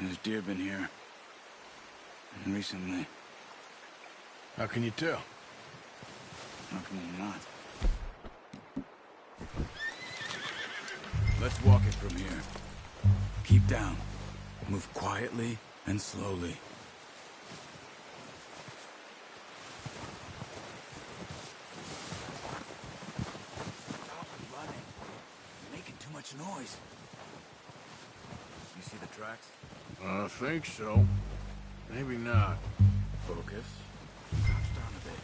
There's deer been here. And recently. How can you tell? How can you not? Let's walk it from here. Keep down. Move quietly and slowly. Stop running. You're making too much noise. You see the tracks? I think so. Maybe not. Focus. Crouch down a bit.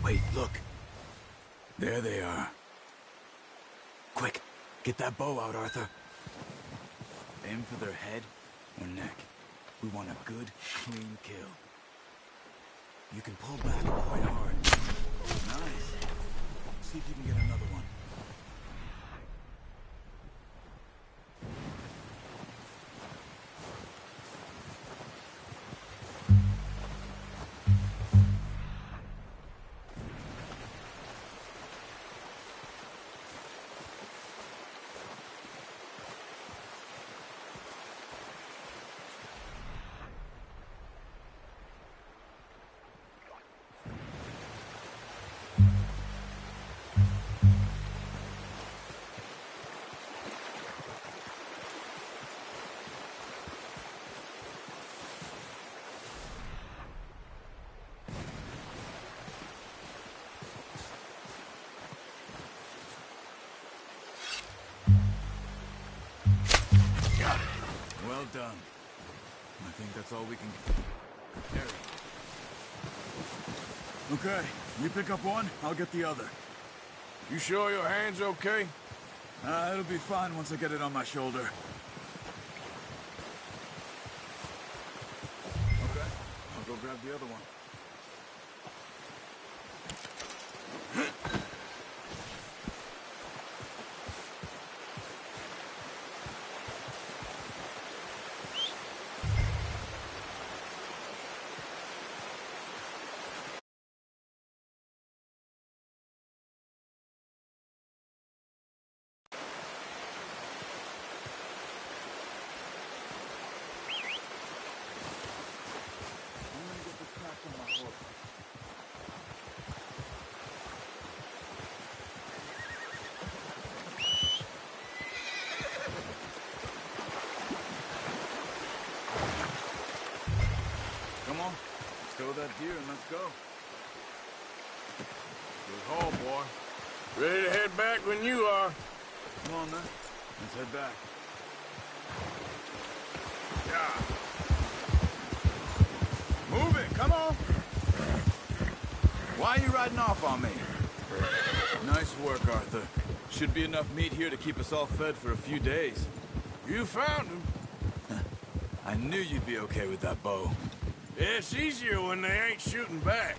Wait, look. There they are. Quick, get that bow out, Arthur. Aim for their head or neck. We want a good, clean kill. You can pull back quite hard. Nice. See if you can get another one. Well done. I think that's all we can carry. Okay, you pick up one, I'll get the other. You sure your hand's okay? It'll be fine once I get it on my shoulder. Okay, I'll go grab the other one. Come on, stow that deer and let's go. Good haul, boy. Ready to head back when you are. Come on, then. Let's head back. Yeah. Move it, come on! Why are you riding off on me? Nice work, Arthur. Should be enough meat here to keep us all fed for a few days. You found him. I knew you'd be okay with that bow. It's easier when they ain't shooting back.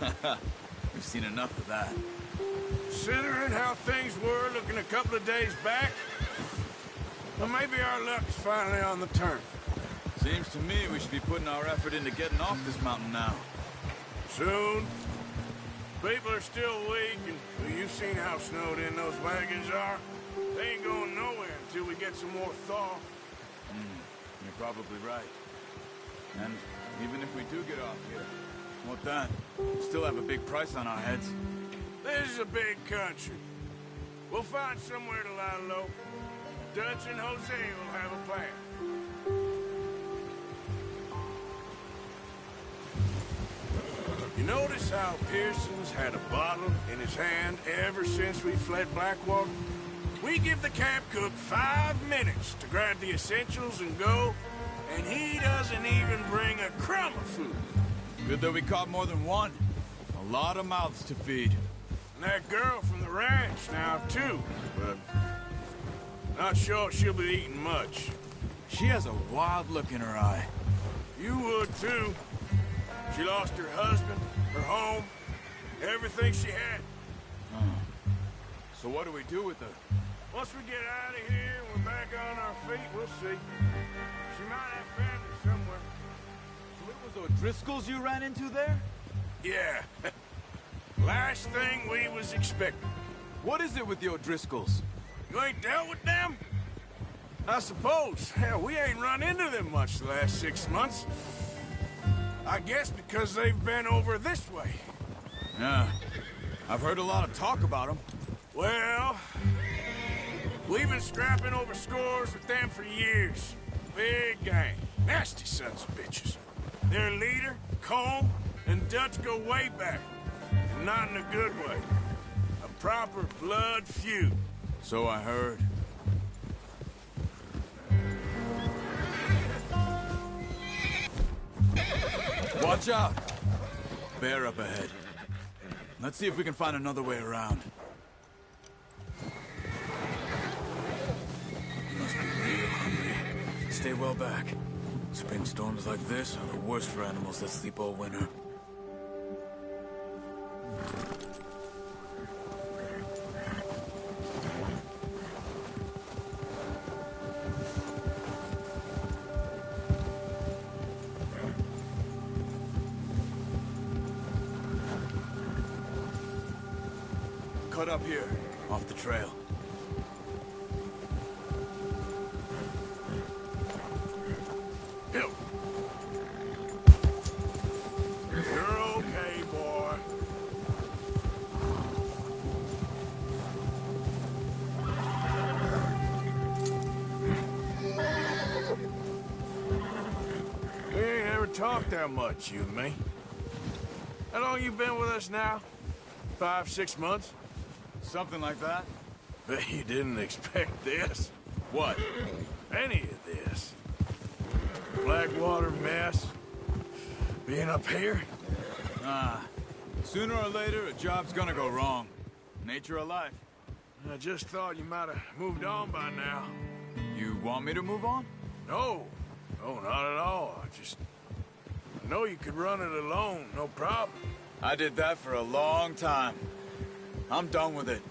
We've seen enough of that. Considering how things were looking a couple of days back, well, maybe our luck is finally on the turn. Seems to me we should be putting our effort into getting off this mountain now. Soon. People are still weak, and well, you've seen how snowed in those wagons are. They ain't going nowhere until we get some more thaw. You're probably right. And even if we do get off here, what then? We still have a big price on our heads. This is a big country. We'll find somewhere to lie low. Dutch and Jose will have a plan. You notice how Pearson's had a bottle in his hand ever since we fled Blackwater? We give the camp cook 5 minutes to grab the essentials and go, and he doesn't even bring a crumb of food. Good that we caught more than one. A lot of mouths to feed. And that girl from the ranch now, too, but not sure she'll be eating much. She has a wild look in her eye. You would, too. She lost her husband, her home, everything she had. So what do we do with her? Once we get out of here and we're back on our feet, we'll see. She might have family somewhere. So it was O'Driscoll's you ran into there? Yeah. Last thing we was expecting. What is it with the O'Driscolls? You ain't dealt with them? I suppose. Hell, we ain't run into them much the last 6 months. I guess because they've been over this way. Yeah. I've heard a lot of talk about them. Well, we've been scrapping over scores with them for years. Big gang. Nasty sons of bitches. Their leader, Colm, and Dutch go way back. And not in a good way. A proper blood feud. So I heard. Watch out! Bear up ahead. Let's see if we can find another way around. You must be real hungry. Stay well back. Spring storms like this are the worst for animals that sleep all winter. Cut up here, off the trail. Hill. You're okay, boy. We ain't ever talked that much, you and me. How long you been with us now? 5, 6 months? Something like that? Bet you didn't expect this. What? Any of this. Blackwater mess. Being up here? Sooner or later, a job's gonna go wrong. Nature of life. I just thought you might have moved on by now. You want me to move on? No. No, not at all. I know you could run it alone, no problem. I did that for a long time. I'm done with it.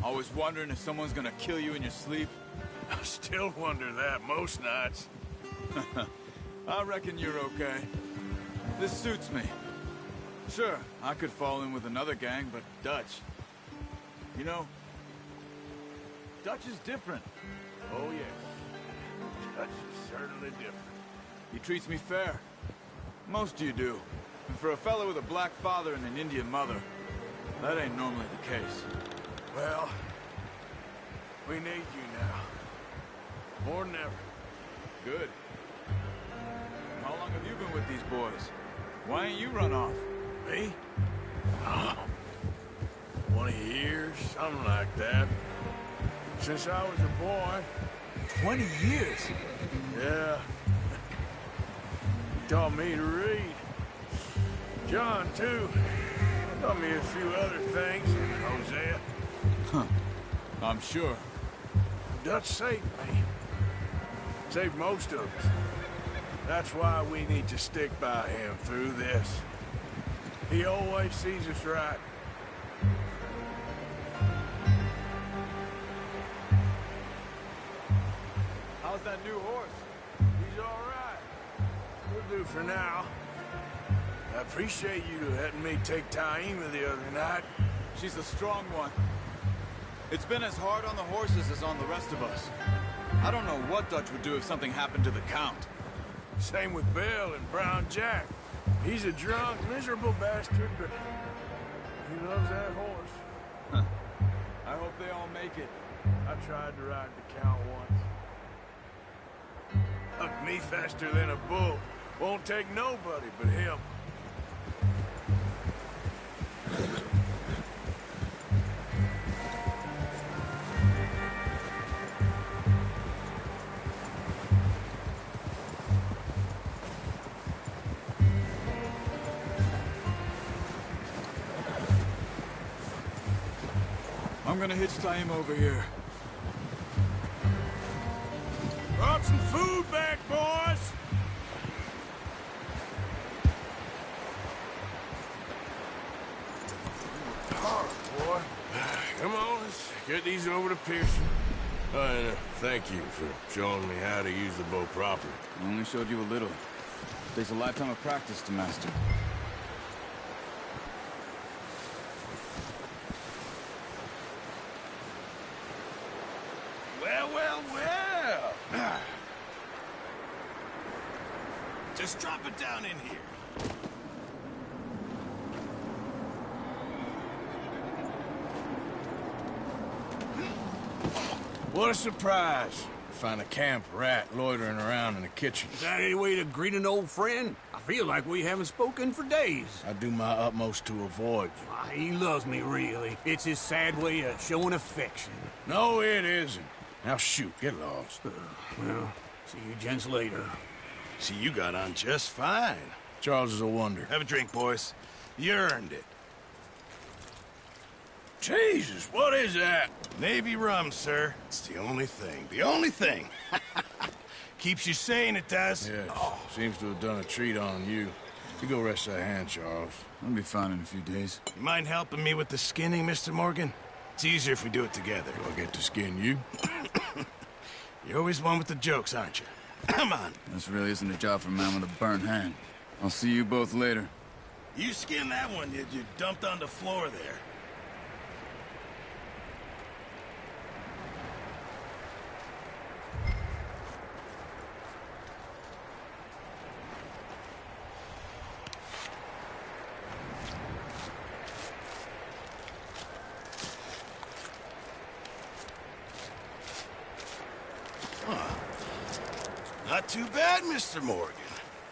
Always wondering if someone's gonna kill you in your sleep. I still wonder that most nights. I reckon you're okay. This suits me. Sure, I could fall in with another gang, but Dutch... You know, Dutch is different. Oh, yes. Dutch is certainly different. He treats me fair. Most of you do. And for a fellow with a black father and an Indian mother, that ain't normally the case. Well, we need you now. More than ever. Good. How long have you been with these boys? Why ain't you run off? Me? Oh, 20 years, something like that. Since I was a boy. 20 years? Yeah. He taught me to read. John, too. Taught me a few other things. Hosea. Huh. I'm sure. Dutch saved me. Saved most of us. That's why we need to stick by him through this. He always sees us right. How's that new horse? He's all right. We'll do for now. I appreciate you letting me take Taima the other night. She's a strong one. It's been as hard on the horses as on the rest of us. I don't know what Dutch would do if something happened to the Count. Same with Bill and Brown Jack. He's a drunk, miserable bastard, but he loves that horse. Huh. I hope they all make it. I tried to ride the Count once. Hugged me faster than a bull. Won't take nobody but him. I'm gonna hitch tie him over here. Brought some food back, boys! Hard, boy. Come on, let's get these over to Pearson. And thank you for showing me how to use the bow properly. I only showed you a little. Takes a lifetime of practice to master. Well, well, well! Just drop it down in here. What a surprise. Find a camp rat loitering around in the kitchen. Is that any way to greet an old friend? I feel like we haven't spoken for days. I do my utmost to avoid you. Why, he loves me, really. It's his sad way of showing affection. No, it isn't. Now shoot, get lost. Well, see you gents later. See, you got on just fine. Charles is a wonder. Have a drink, boys. You earned it. Jesus, what is that? Navy rum, sir. It's the only thing. The only thing. Keeps you sane, it does. Yeah, seems to have done a treat on you. You go rest that hand, Charles. I'll be fine in a few days. You mind helping me with the skinning, Mr. Morgan? It's easier if we do it together. Do I get to skin you? You're always one with the jokes, aren't you? Come on. This really isn't a job for a man with a burnt hand. I'll see you both later. You skinned that one you dumped on the floor there. Not too bad, Mr. Morgan.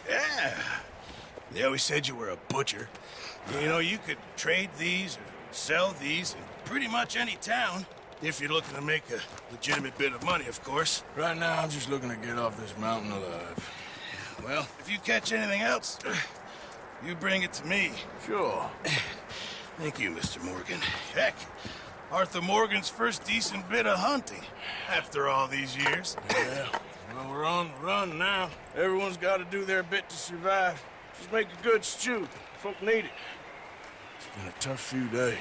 Yeah. They always said you were a butcher. You know, you could trade these or sell these in pretty much any town. If you're looking to make a legitimate bit of money, of course. Right now, I'm just looking to get off this mountain alive. Well, if you catch anything else, you bring it to me. Sure. Thank you, Mr. Morgan. Heck, Arthur Morgan's first decent bit of hunting after all these years. Yeah. Well, we're on the run now. Everyone's got to do their bit to survive. Just make a good stew. Folk need it. It's been a tough few days.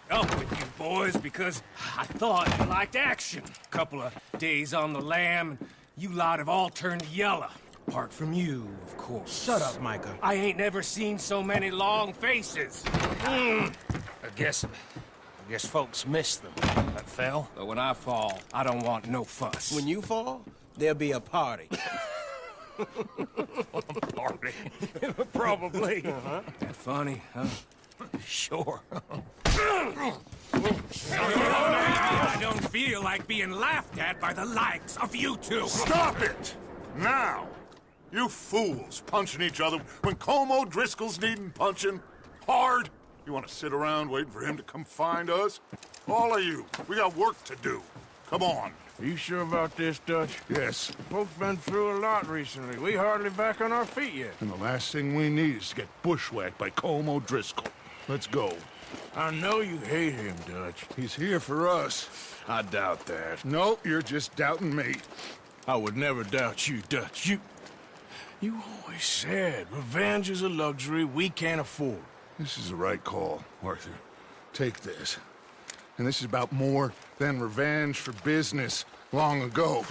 Up with you boys because I thought you liked action. Couple of days on the lam, and you lot have all turned yellow. Apart from you, of course. Shut up, Micah. I ain't never seen so many long faces. I guess folks miss them. That fell. But when I fall, I don't want no fuss. When you fall, there'll be a party. Party. Probably. That funny, huh? Sure. I don't feel like being laughed at by the likes of you two. Stop it! Now! You fools punching each other when Colm O'Driscoll's needing punching. Hard! You want to sit around waiting for him to come find us? All of you, we got work to do. Come on. You sure about this, Dutch? Yes. Folks been through a lot recently. We hardly back on our feet yet. And the last thing we need is to get bushwhacked by Colm O'Driscoll. Let's go. I know you hate him, Dutch. He's here for us. I doubt that. No, you're just doubting me. I would never doubt you, Dutch. You always said revenge is a luxury we can't afford. This is the right call, Arthur. Take this. And this is about more than revenge for business long ago.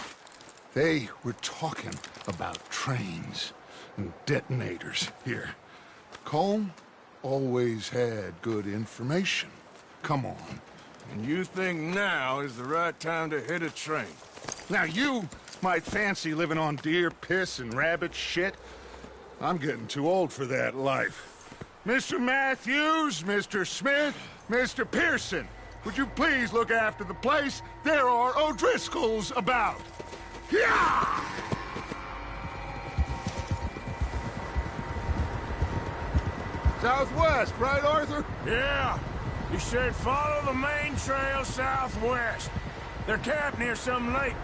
They were talking about trains and detonators here. Colm always had good information. Come on. And you think now is the right time to hit a train? Now you might fancy living on deer piss and rabbit shit. I'm getting too old for that life. Mr. Matthews, Mr. Smith, Mr. Pearson, would you please look after the place? There are O'Driscolls about. Yeah! Southwest, right, Arthur? Yeah. You should follow the main trail southwest. They're camped near some lake.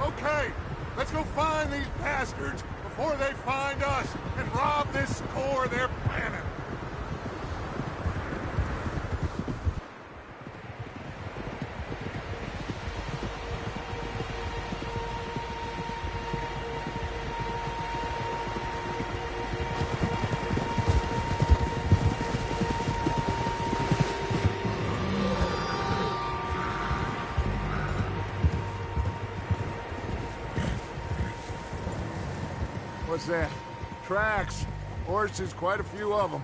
Okay, let's go find these bastards before they find us and rob this core they're planning. What's that? Tracks. Horses, quite a few of them.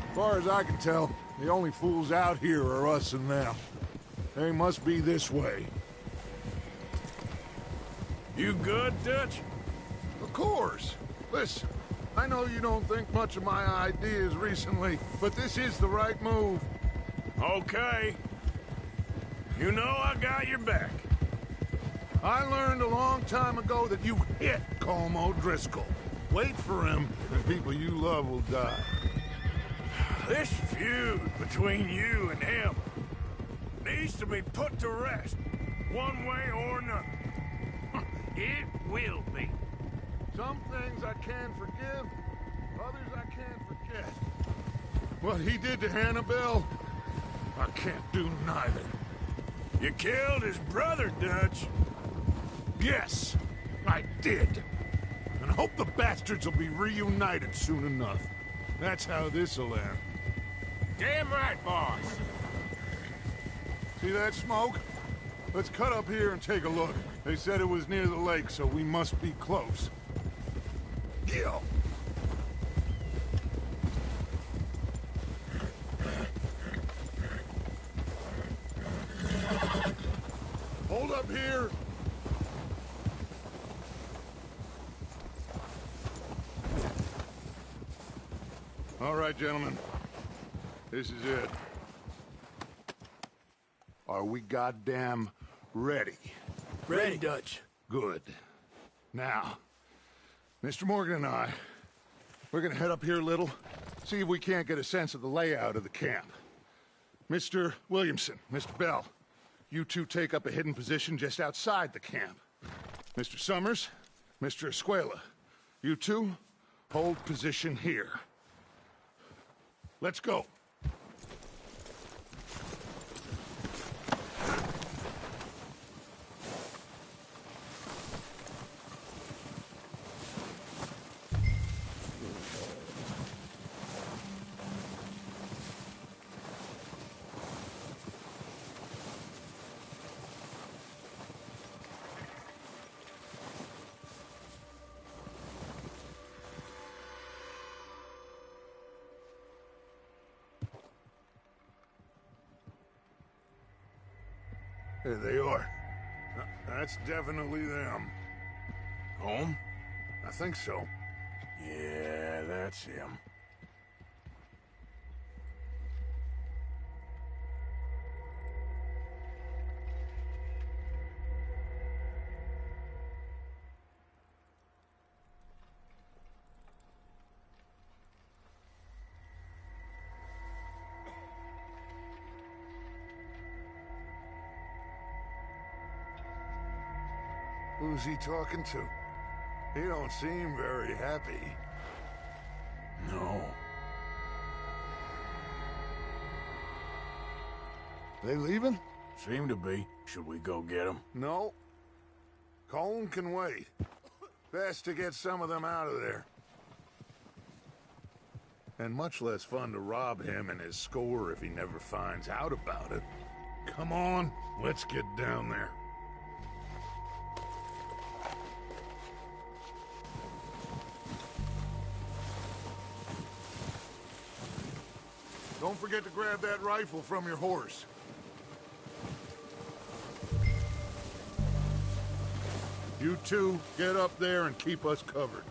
As far as I can tell, the only fools out here are us and them. They must be this way. You good, Dutch? Of course. Listen, I know you don't think much of my ideas recently, but this is the right move. Okay. You know I got your back. I learned a long time ago that you hit Colm O'Driscoll. Wait for him, and people you love will die. This feud between you and him needs to be put to rest, one way or another. It will be. Some things I can forgive, others I can't forget. What he did to Hannibal, I can't do neither. You killed his brother, Dutch. Yes, I did. And I hope the bastards will be reunited soon enough. That's how this'll end. Damn right, boss. See that smoke? Let's cut up here and take a look. They said it was near the lake, so we must be close. Yeah. here? All right, gentlemen. This is it. Are we goddamn ready? Ready, Dutch. Good. Now, Mr. Morgan and I, we're gonna head up here a little, see if we can't get a sense of the layout of the camp. Mr. Williamson, Mr. Bell, you two take up a hidden position just outside the camp. Mr. Summers, Mr. Escuela, you two hold position here. Let's go. There they are. That's definitely them. Home? I think so. Yeah, that's him. Who's he talking to? He don't seem very happy. No. They leaving? Seem to be. Should we go get him? No. Colm can wait. Best to get some of them out of there. And much less fun to rob him and his score if he never finds out about it. Come on, let's get down there. Don't forget to grab that rifle from your horse. You two, get up there and keep us covered.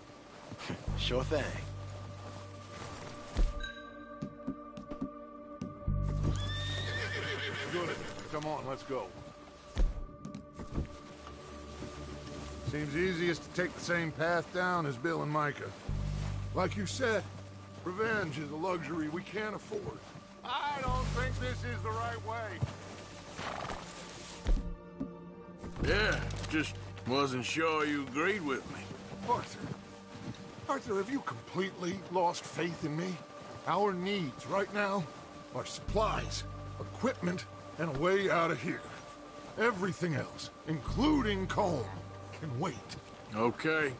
Sure thing. Good. Come on, let's go. Seems easiest to take the same path down as Bill and Micah. Like you said, revenge is a luxury we can't afford. I don't think this is the right way. Yeah, just wasn't sure you agreed with me. Arthur, have you completely lost faith in me? Our needs right now are supplies, equipment, and a way out of here. Everything else, including Colm, can wait. Okay.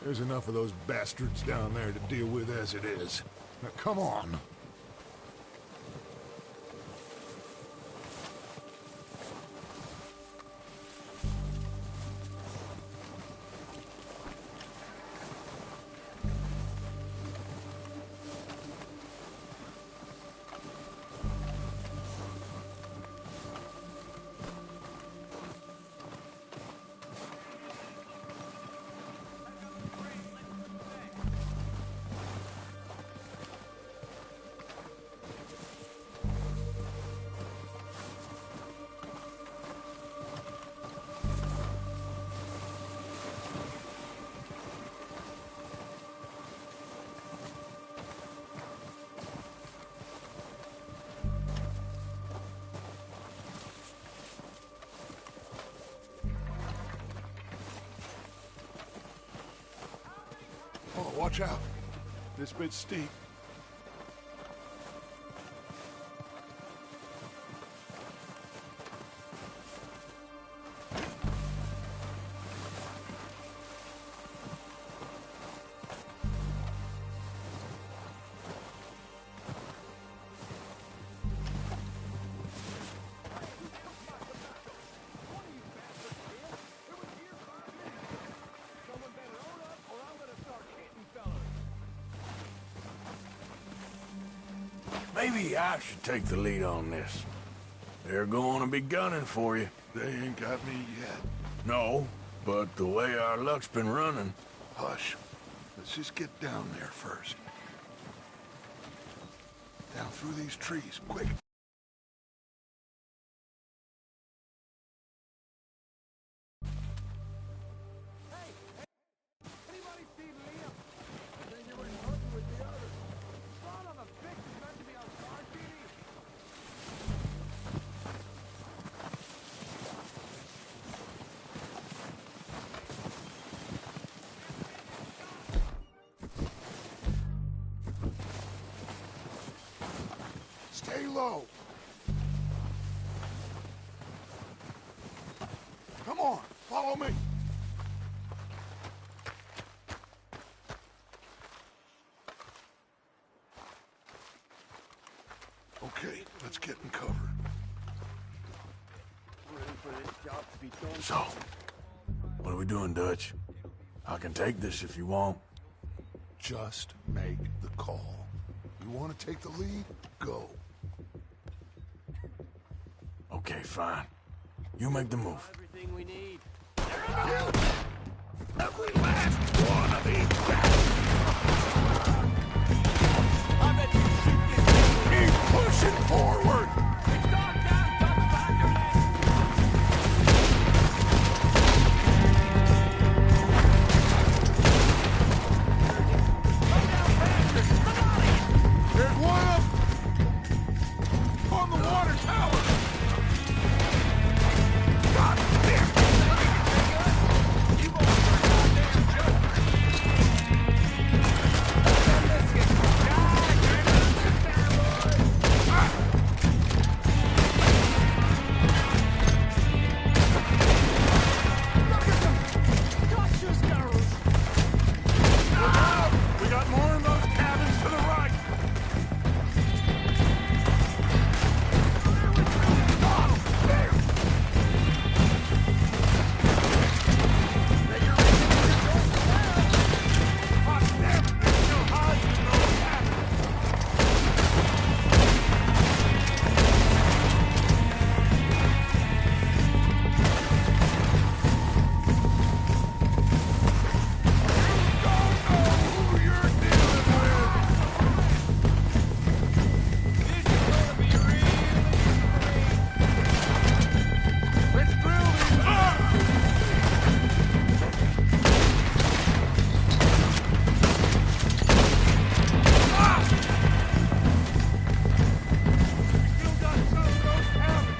There's enough of those bastards down there to deal with as it is. Now, come on. Oh, watch out. This bit's steep. Maybe I should take the lead on this. They're going to be gunning for you. They ain't got me yet. No, but the way our luck's been running... Hush. Let's just get down there first. Down through these trees, quick. Stay low. Come on, follow me. Okay, let's get in cover. So, what are we doing, Dutch? I can take this if you want. Just make the call. You want to take the lead? Go. Okay, fine. You make the move. Everything we need. Every last one of these bastards! I bet you shoot this thing. Keep pushing forward! It's dark down, top behind your legs. Come down faster. Come on. There's one up on the water tower! God damn it! You boys are a goddamn joke. Let's get Look at them! Dutch's girls! We got more in those cabins to the right! Oh, there! God damn it, there's still hides in those cabins! Who you're dealing with? This is gonna be really Let's drill these. Still got some of those cabins.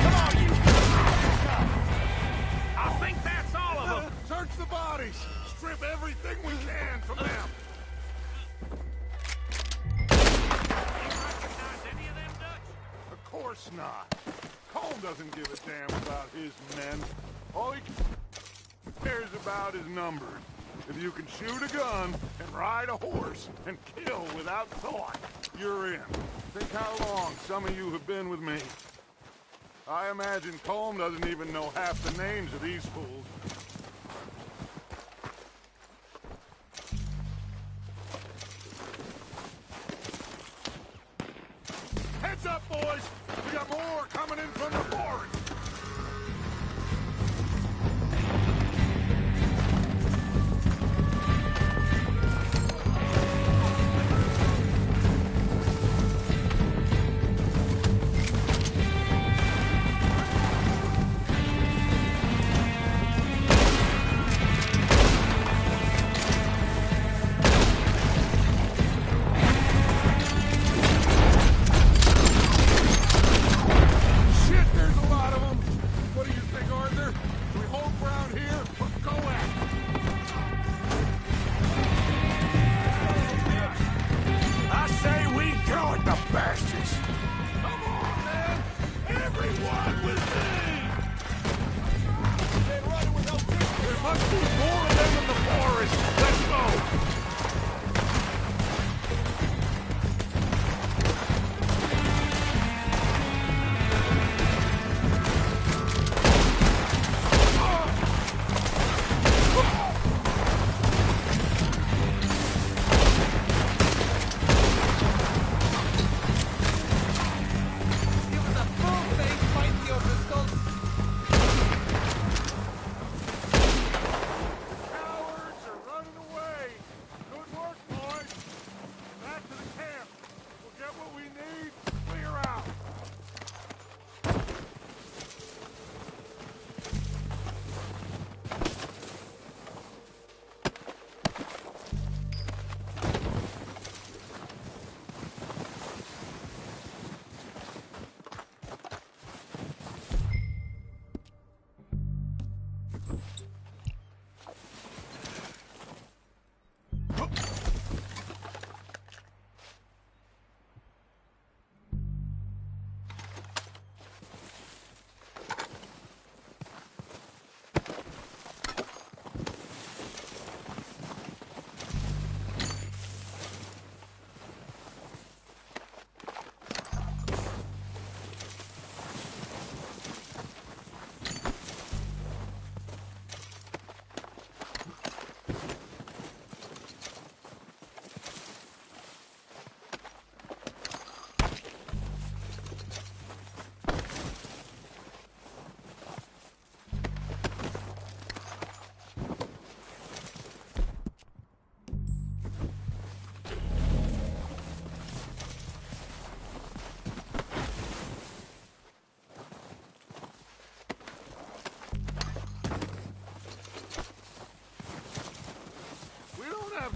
Come on, you! I think that's all of them. Search the bodies. Strip everything we can from them. Recognize any of them, Dutch? Of course not. Colm doesn't give a damn about his men. All he cares about is numbers. If you can shoot a gun and ride a horse and kill without thought, you're in. Think how long some of you have been with me. I imagine Colm doesn't even know half the names of these fools. Heads up, boys! We got more coming in from the forest!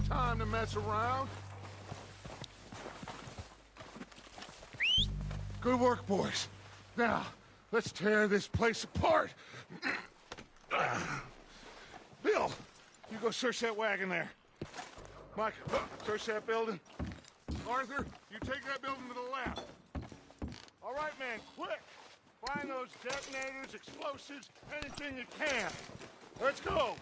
Time to mess around. Good work, boys. Now, let's tear this place apart. Bill, you go search that wagon there. Mike, search that building. Arthur, you take that building to the left. All right, man, quick. Find those detonators, explosives, anything you can. Let's go.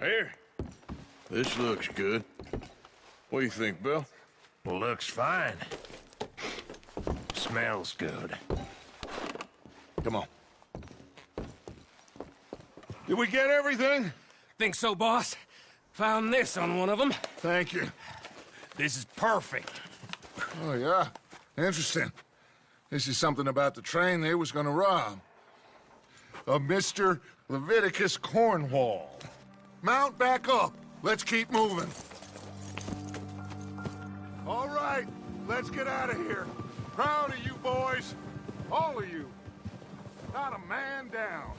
Here. This looks good. What do you think, Bill? Looks fine. Smells good. Come on. Did we get everything? Think so, boss? Found this on one of them. Thank you. This is perfect. Oh, yeah? Interesting. This is something about the train they was gonna rob. A Mr. Leviticus Cornwall. Mount back up. Let's keep moving. All right, let's get out of here. Proud of you boys. All of you. Not a man down.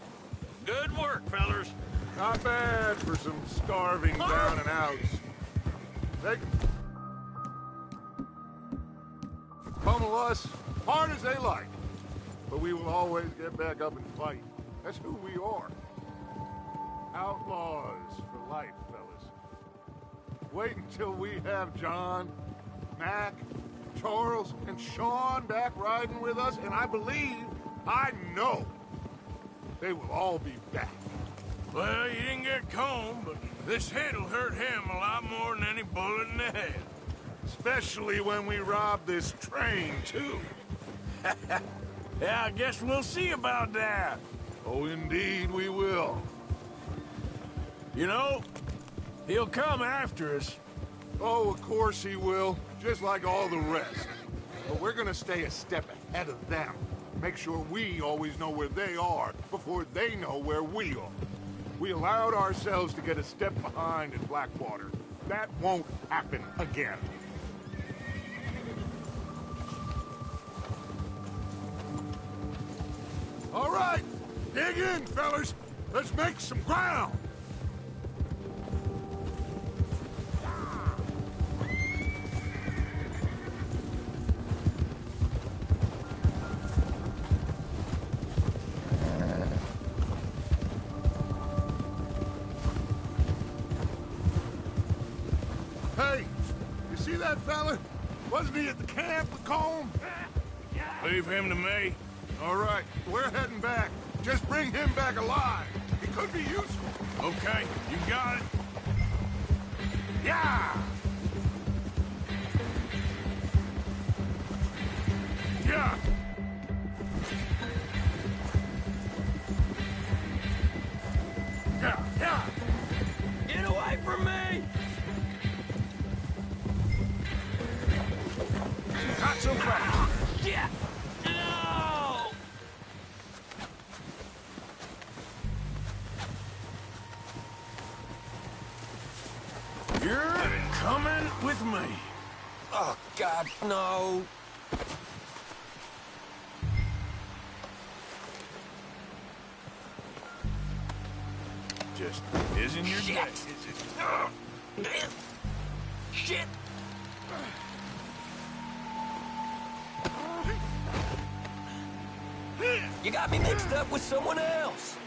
Good work, fellers. Not bad for some starving down and outs. They pummel us hard as they like. But we will always get back up and fight. That's who we are. Outlaws for life, fellas. Wait until we have John, Mac, Charles, and Sean back riding with us, and I know, they will all be back. Well, you didn't get Combe, but this hit'll hurt him a lot more than any bullet in the head. Especially when we rob this train, too. Yeah, I guess we'll see about that. Oh, indeed we will. You know, he'll come after us. Oh, of course he will, just like all the rest. But we're gonna stay a step ahead of them. Make sure we always know where they are before they know where we are. We allowed ourselves to get a step behind in Blackwater. That won't happen again. All right, dig in, fellas. Let's make some ground. Hey, you see that fella? Wasn't he at the camp with Combe? Leave him to me. All right, we're heading back. Just bring him back alive. He could be useful. Okay, you got it. Yeah! Yeah! Yeah, yeah! Get away from me! Not so fast. Yeah! No! You're coming with me. Oh, God, no. just isn't your Shit. day, is it? Shit! You got me mixed up with someone else.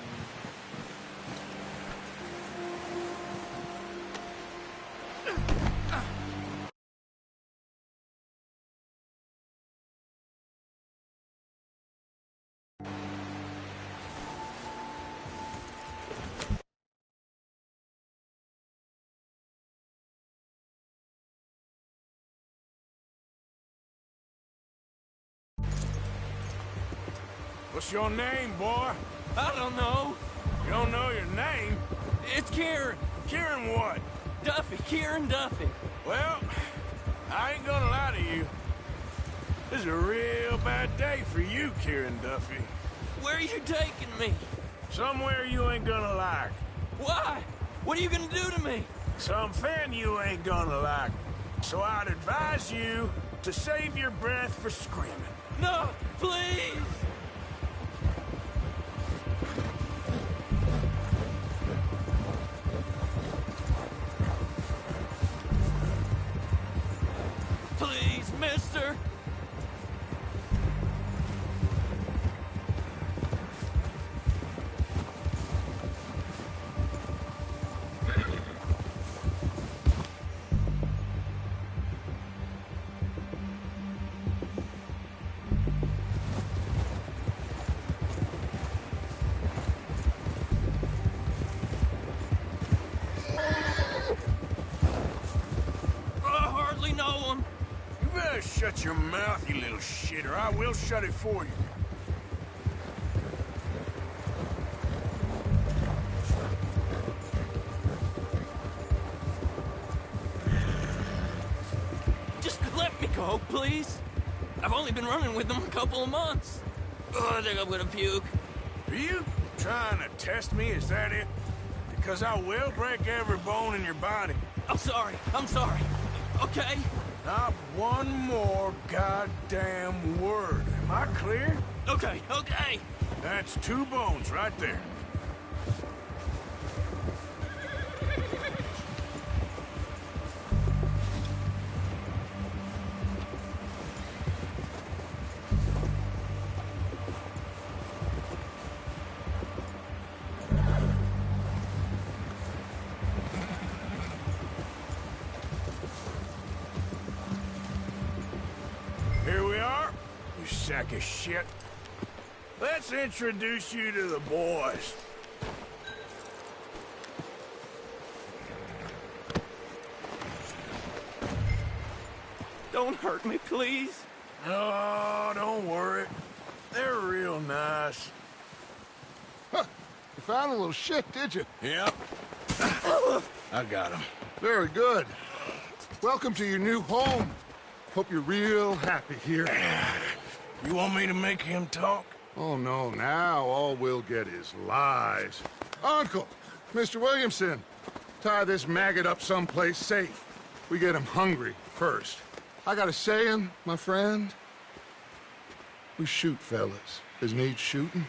What's your name, boy? I don't know. You don't know your name? It's Kieran. Kieran what? Duffy. Kieran Duffy. Well, I ain't gonna lie to you. This is a real bad day for you, Kieran Duffy. Where are you taking me? Somewhere you ain't gonna like. Why? What are you gonna do to me? Something you ain't gonna like. So I'd advise you to save your breath for screaming. No, please! Please, mister! I hardly know him. You better shut your mouth, you little shit, or I will shut it for you. Just let me go, please. I've only been running with them a couple of months. Oh, I think I'm gonna puke. Are you trying to test me? Is that it? Because I will break every bone in your body. I'm sorry. Okay? Not one more goddamn word. Am I clear? Okay. That's 2 bones right there. Here we are, you sack of shit. Let's introduce you to the boys. Don't hurt me, please. Oh, don't worry. They're real nice. Huh. You found a little shit, did you? Yep. I got him. Very good. Welcome to your new home. Hope you're real happy here. You want me to make him talk? Oh, no, now all we'll get is lies. Uncle, Mr. Williamson, tie this maggot up someplace safe. We get him hungry first. I got a saying, my friend. We shoot fellas as need shooting,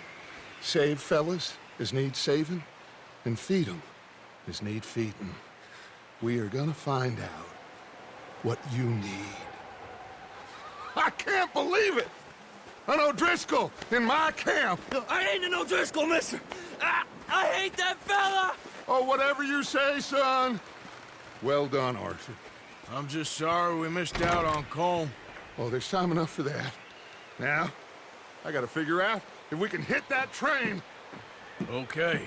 save fellas as need saving, and feed 'em as need feeding. We are gonna find out what you need. I can't believe it! An O'Driscoll in my camp! I ain't an O'Driscoll, mister! I hate that fella! Oh, whatever you say, son. Well done, Arthur. I'm just sorry we missed out on Colm. Oh, there's time enough for that. Now, I gotta figure out if we can hit that train. Okay.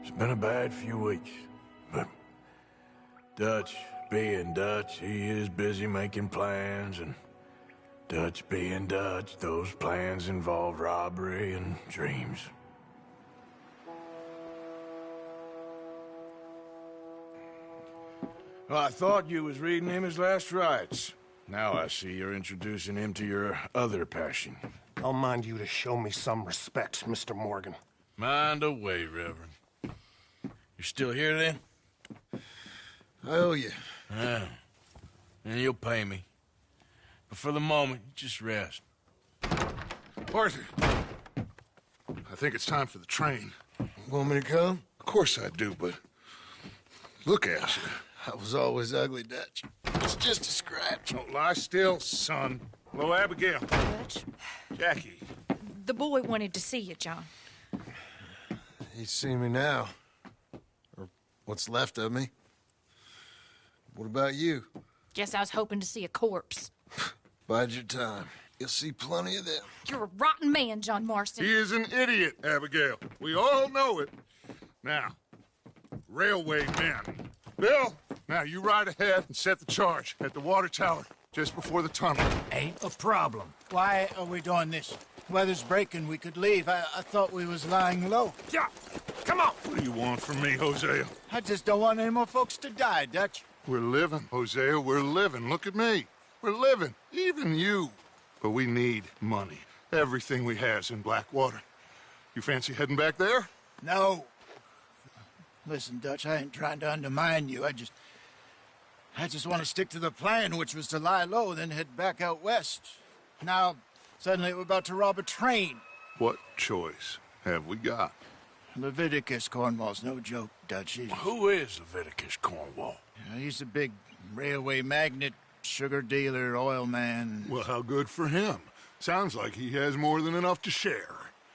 It's been a bad few weeks, but Dutch being Dutch, he is busy making plans, and Dutch being Dutch, those plans involve robbery and dreams. Well, I thought you was reading him his last rites. Now I see you're introducing him to your other passion. I'll mind you to show me some respect, Mr. Morgan. Mind away, Reverend. You're still here, then? I owe you. Yeah. And you'll pay me. But for the moment, just rest. Arthur, I think it's time for the train. Want me to come? Of course I do, but look at you. I was always ugly, Dutch. It's just a scratch. Don't lie still, son. Hello, Abigail. Dutch, Jackie. the boy wanted to see you, John. He's seen me now. Or what's left of me. What about you? Guess I was hoping to see a corpse. Bide your time. You'll see plenty of them. You're a rotten man, John Marston. He is an idiot, Abigail. We all know it. Now, railway men. Bill, now you ride ahead and set the charge at the water tower just before the tunnel. Ain't a problem. Why are we doing this? Weather's breaking. We could leave. I thought we was lying low. Yeah, come on. What do you want from me, Hosea? I just don't want any more folks to die, Dutch. We're living, Hosea. We're living. Look at me. We're living. Even you. But we need money. Everything we has in Blackwater. You fancy heading back there? No. Listen, Dutch, I ain't trying to undermine you. I just want to stick to the plan, which was to lie low, then head back out west. Now, suddenly we're about to rob a train. What choice have we got? Leviticus Cornwall's no joke, Dutch. Who is Leviticus Cornwall? He's a big railway magnate, sugar dealer, oil man. Well, how good for him. Sounds like he has more than enough to share.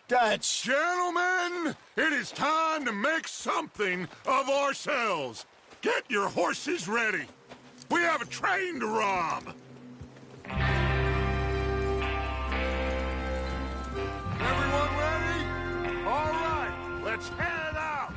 Dutch! Gentlemen, it is time to make something of ourselves. Get your horses ready. We have a train to rob. Everyone ready? All right, let's head out.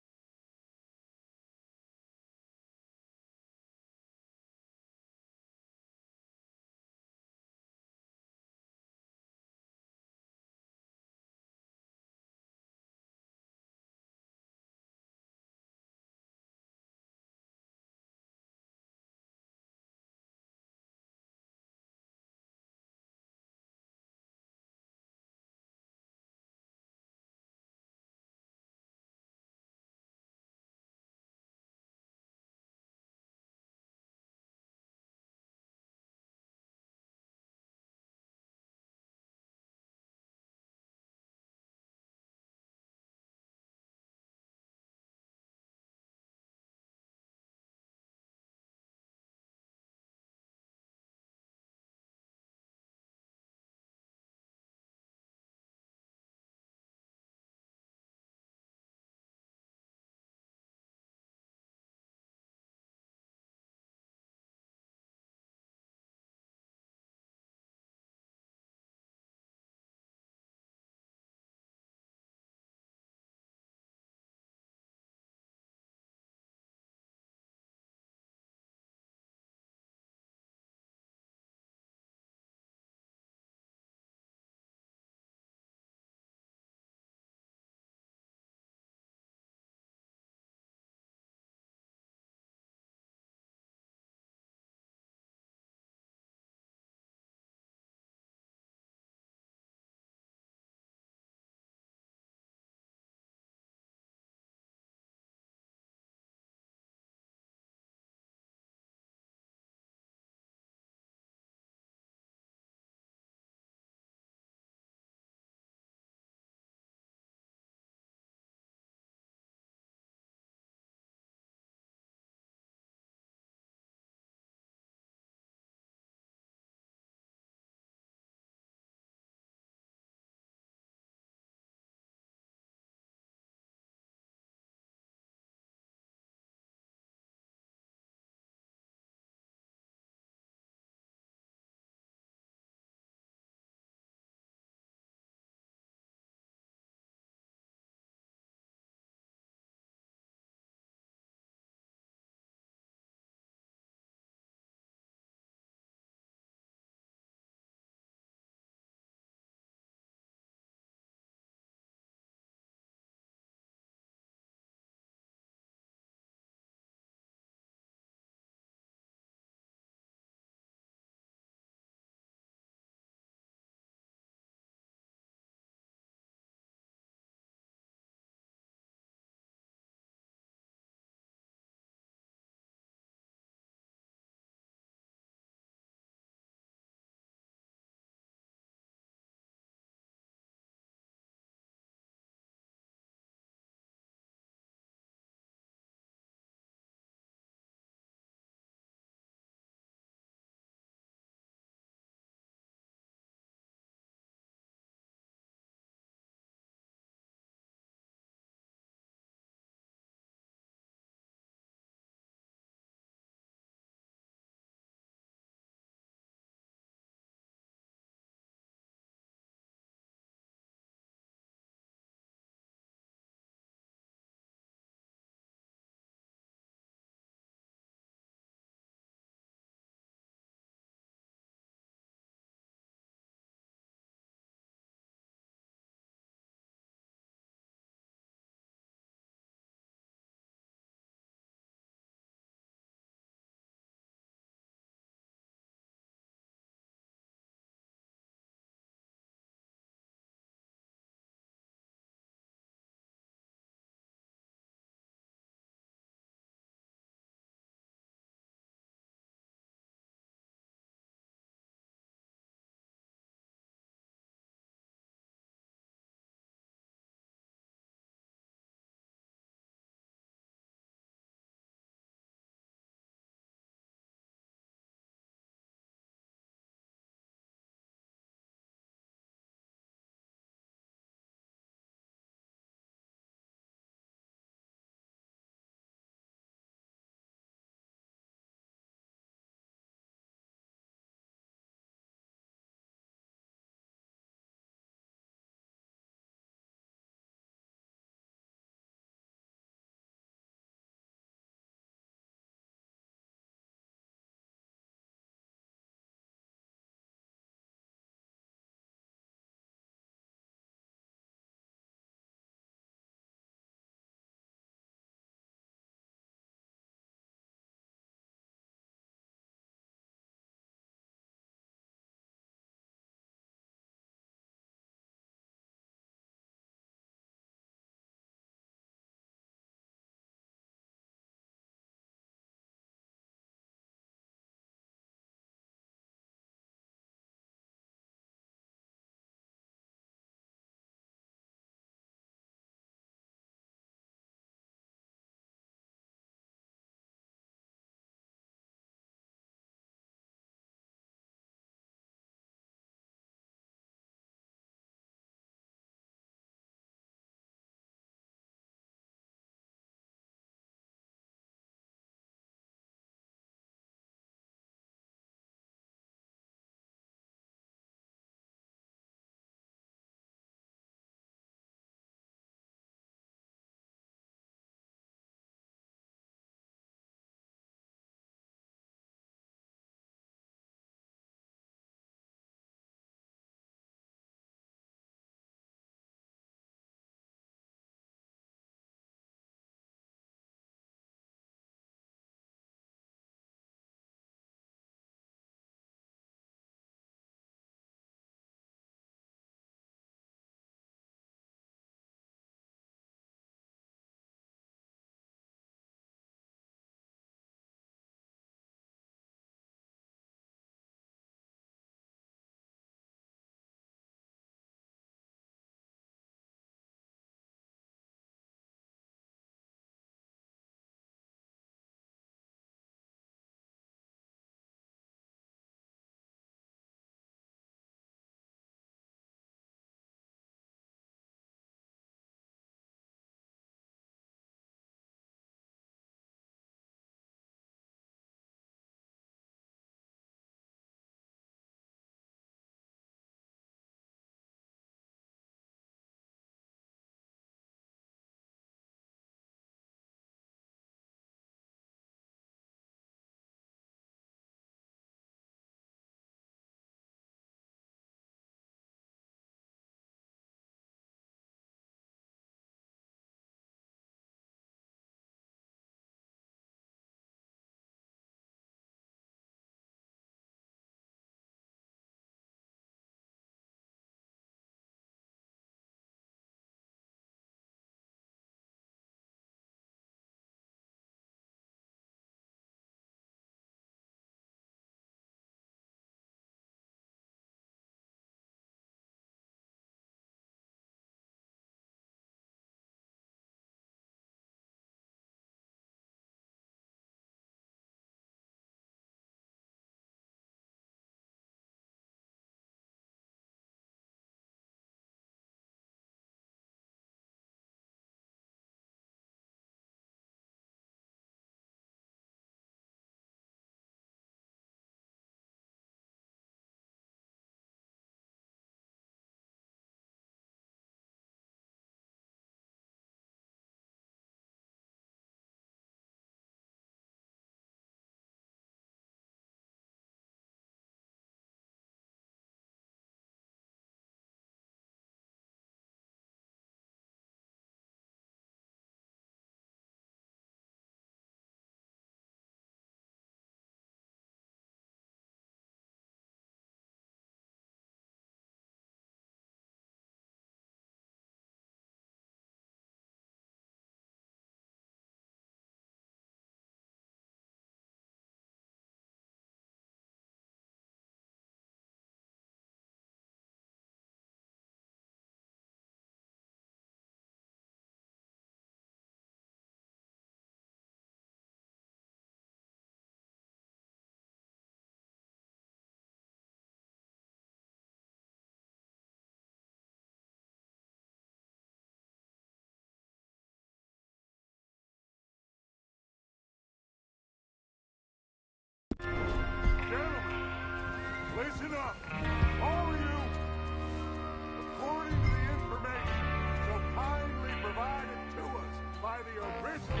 by the O'Driscolls.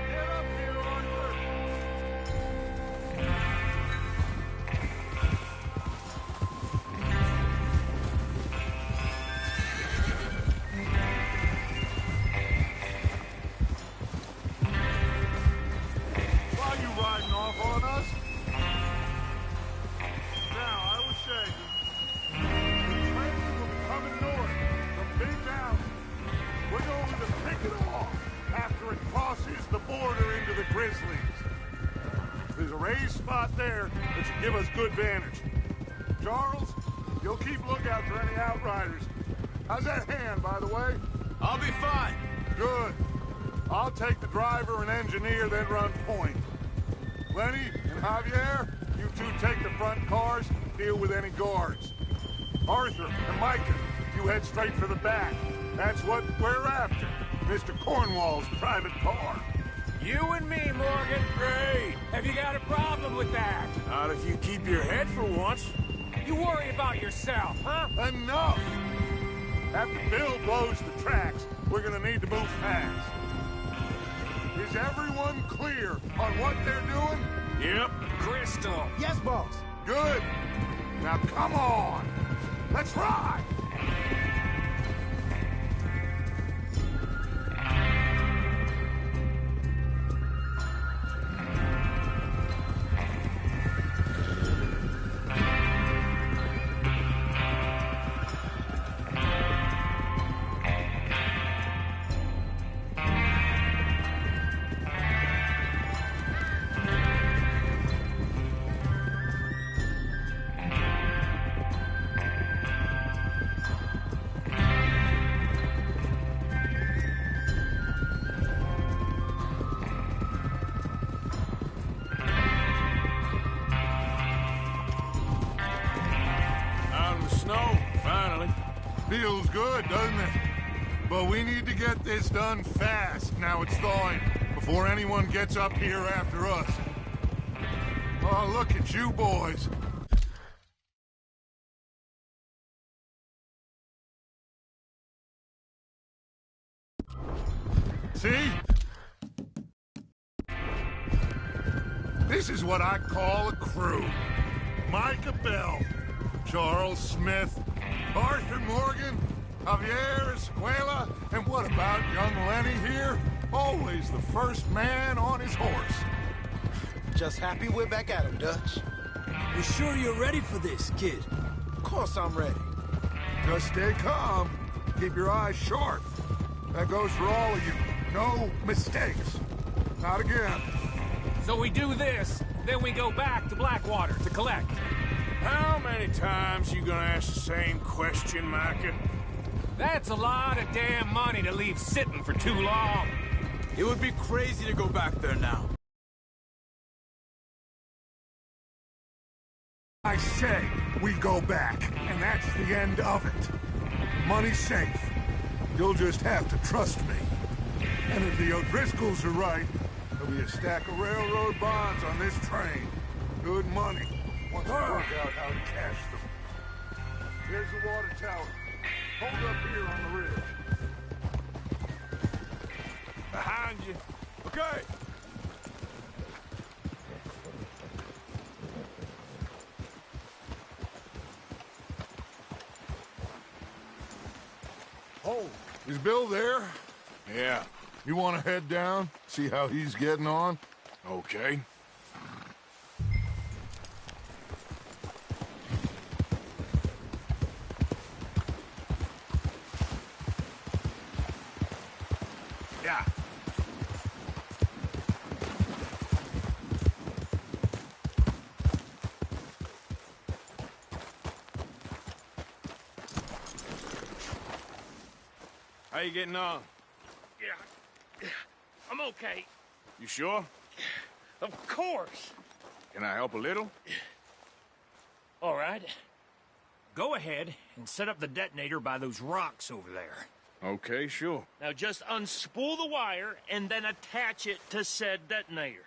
Get up here, Arthur! Why are you riding off on us? Now, I was saying, the train will be coming north from Big Mountain. We're going to pick it off after it crosses the border into the Grizzlies. There's a raised spot there that should give us good vantage. Charles, you'll keep lookout for any outriders. How's that hand, by the way? I'll be fine. Good. I'll take the driver and engineer, then run point. Lenny and Javier, you two take the front cars, deal with any guards. Arthur and Micah, you head straight for the back. That's what we're after. Mr. Cornwall's private car. You and me, Morgan. Great. Have you got a problem with that? Not if you keep your head for once. You worry about yourself, huh? Enough! After Bill blows the tracks, we're gonna need to move fast. Is everyone clear on what they're doing? Yep. Crystal. Yes, boss. Good. Now come on. Let's ride. Feels good, doesn't it? But we need to get this done fast, now it's thawing, before anyone gets up here after us. Oh, look at you boys. See? This is what I call a crew. Micah Bell, Charles Smith, Arthur Morgan, Javier Escuela, and what about young Lenny here? Always the first man on his horse. Just happy we're back at him, Dutch. You sure you're ready for this, kid? Of course I'm ready. Just stay calm. Keep your eyes sharp. That goes for all of you. No mistakes. Not again. So we do this, then we go back to Blackwater to collect. How many times you gonna ask the same question, Micah? That's a lot of damn money to leave sitting for too long. It would be crazy to go back there now. I say we go back, and that's the end of it. Money's safe. You'll just have to trust me. And if the O'Driscolls are right, there'll be a stack of railroad bonds on this train. Good money. Once we work out how to cash them. Here's the water tower. Hold up here on the ridge. Behind you. Okay. Oh, is Bill there? Yeah. You want to head down, see how he's getting on? Okay. Yeah. How you getting on? Yeah, I'm okay. You sure? Of course. Can I help a little? All right. Go ahead and set up the detonator by those rocks over there. Okay, sure. Now just unspool the wire and then attach it to said detonator.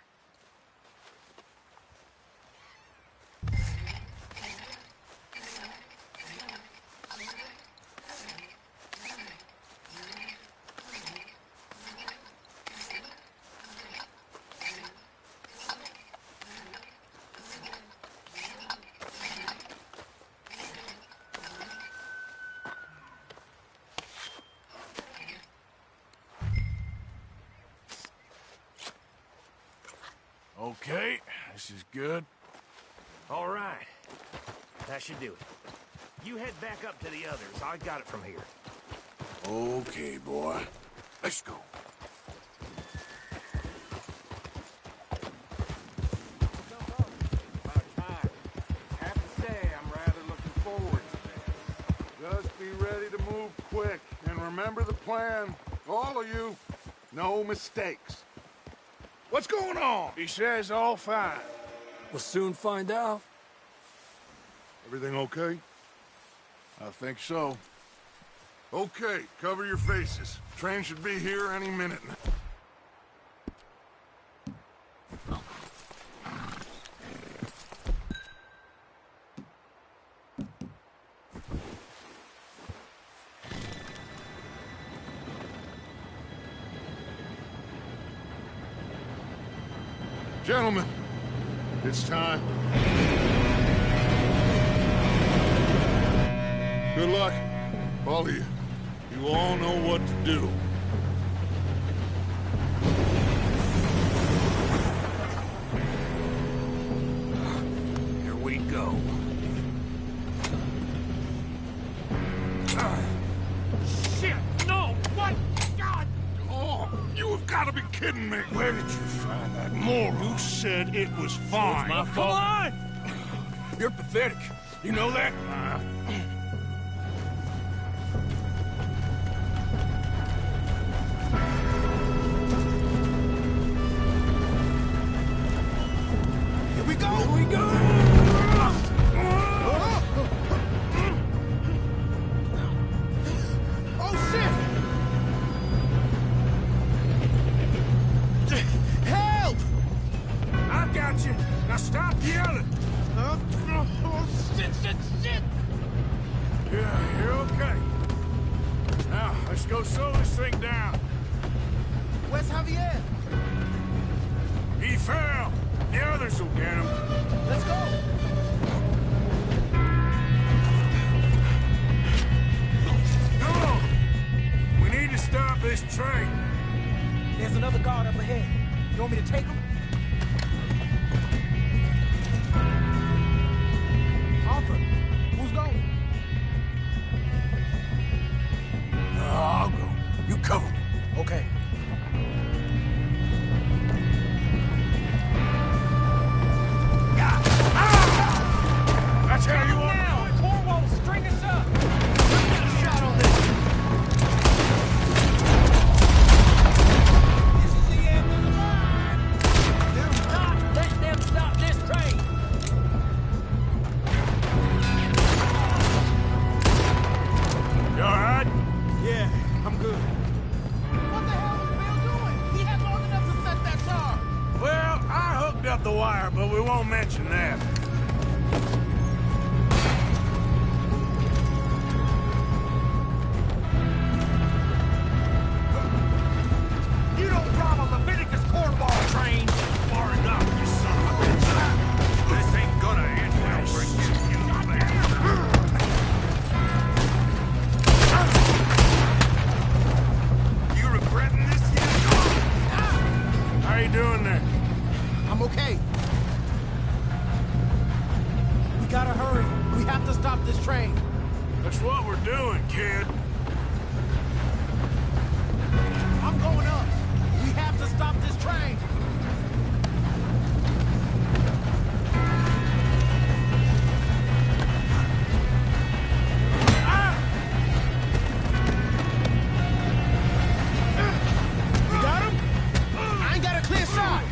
Okay, this is good. All right. That should do it. You head back up to the others. I got it from here. Okay, boy. Let's go. About time. Have to say, I'm rather looking forward to this. Just be ready to move quick, and remember the plan. All of you, no mistakes. What's going on? He says all fine. We'll soon find out. Everything okay? I think so. Okay, cover your faces. Train should be here any minute now. Gentlemen, it's time. Good luck, all of you. You all know what to do. Here we go. Shit! No! What? God! Oh, you have got to be kidding me. Where did you find that moron? You said it was fine. My Come fault. on! You're pathetic. You know that? Here we go! Here we go! Oh, shit! Help! I got you. Now stop yelling. Oh, shit! Yeah, you're okay. Now, let's go slow this thing down. Where's Javier? He fell. The others will get him. Let's go! Come on. We need to stop this train. There's another guard up ahead. You want me to take him? Arthur, who's going? I'll go. You cover me. Okay. That's how you want Now, Cornwall, string us up. Shot on this! This is the end of the line. Do not let them stop this train. You all right? Yeah, I'm good. What the hell was Bill doing? He had long enough to set that charge. Well, I hooked up the wire, but we won't mention that. You don't rob a Leviticus Cornwall train. Far enough, you son of a bitch. This ain't gonna end well for you. You regretting this yet? How you doing there? I'm okay. We gotta hurry. We have to stop this train. That's what we're doing, kid. I'm going up. We have to stop this train. You got him? I ain't got a clear shot.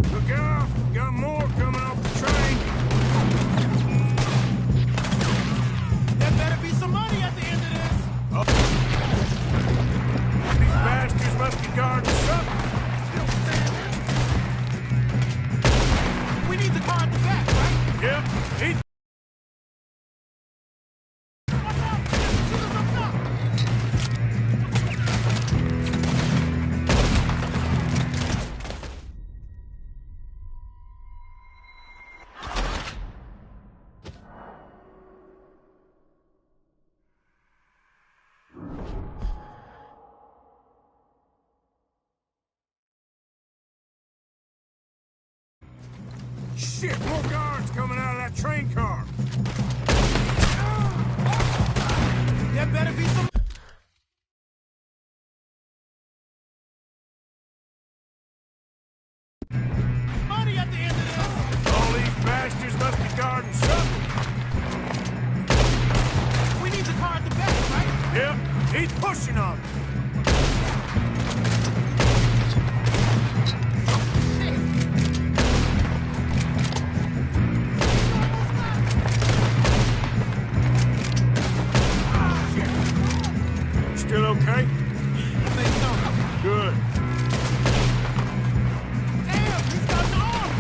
Look out! Got more coming off the train. There better be some money at the end of this. These bastards must be guarding something. Still standing. We need the car at the back, right? Yep, he Shit, more guards coming out of that train car. There better be some... money at the end of this! All these bastards must be guarding something. We need the car at the back, right? Yep, he's pushing on me. Still okay? I think so. Good. Damn, he's got an arm!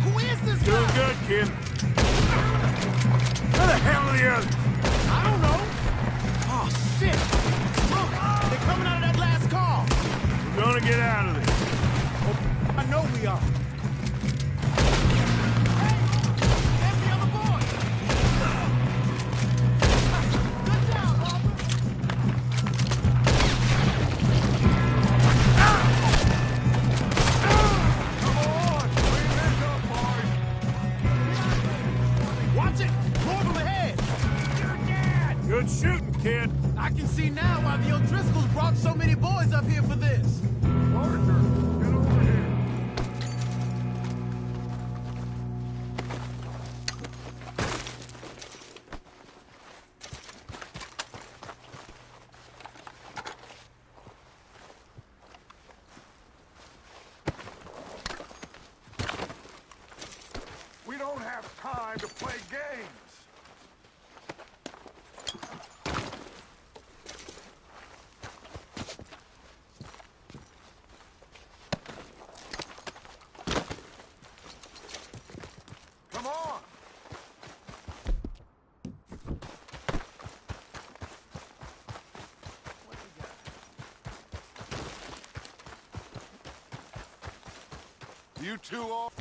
Who is this guy? Doing good, kid. Where the hell are the others? I don't know. Oh, shit! Look, they're coming out of that last car. We're gonna get out of this. I know we are. Hey, there's the other boy. Good job, Harper. Watch it! More of them ahead! You're dead! Good shooting, kid. I can see now why the O'Driscolls brought so many boys up here for this. Arthur, get over here. We don't have time to play games. Come on. You two all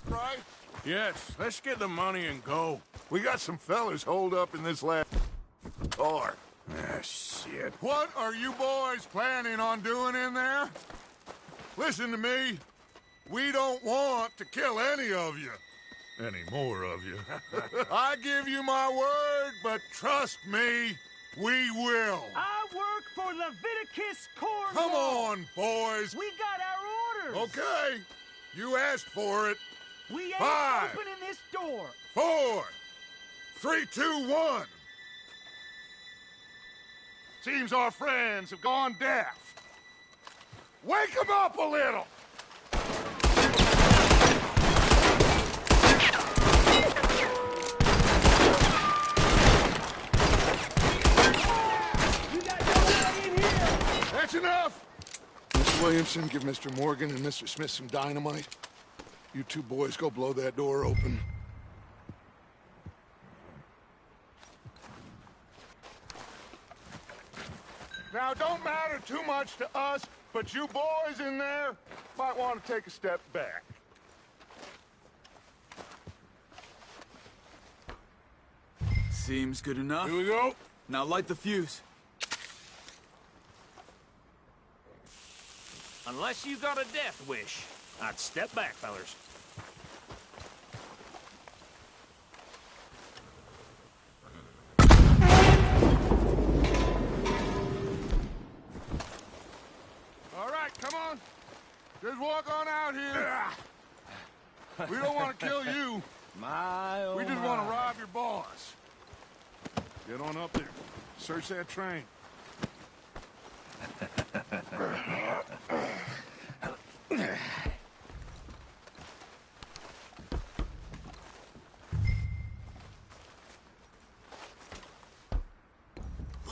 right? Yes, let's get the money and go. We got some fellas holed up in this last car. Ah, shit. What are you boys planning on doing in there? Listen to me. We don't want to kill any of you. Any more of you. I give you my word, but trust me, we will. I work for Leviticus Corps. Come on, boys. We got our orders. Okay. You asked for it. We ain't 5, opening this door. 4, 3, 2, 1. Seems our friends have gone deaf. Wake them up a little. You got nobody in here. That's enough. Mr. Williamson, give Mr. Morgan and Mr. Smith some dynamite. You two boys go blow that door open. Now, don't matter too much to us, but you boys in there might want to take a step back. Seems good enough. Here we go. Now light the fuse. Unless you got a death wish, I'd step back, fellers. All right, come on. Just walk on out here. We don't want to kill you. My, oh We just my. want to rob your boss. Get on up there. Search that train.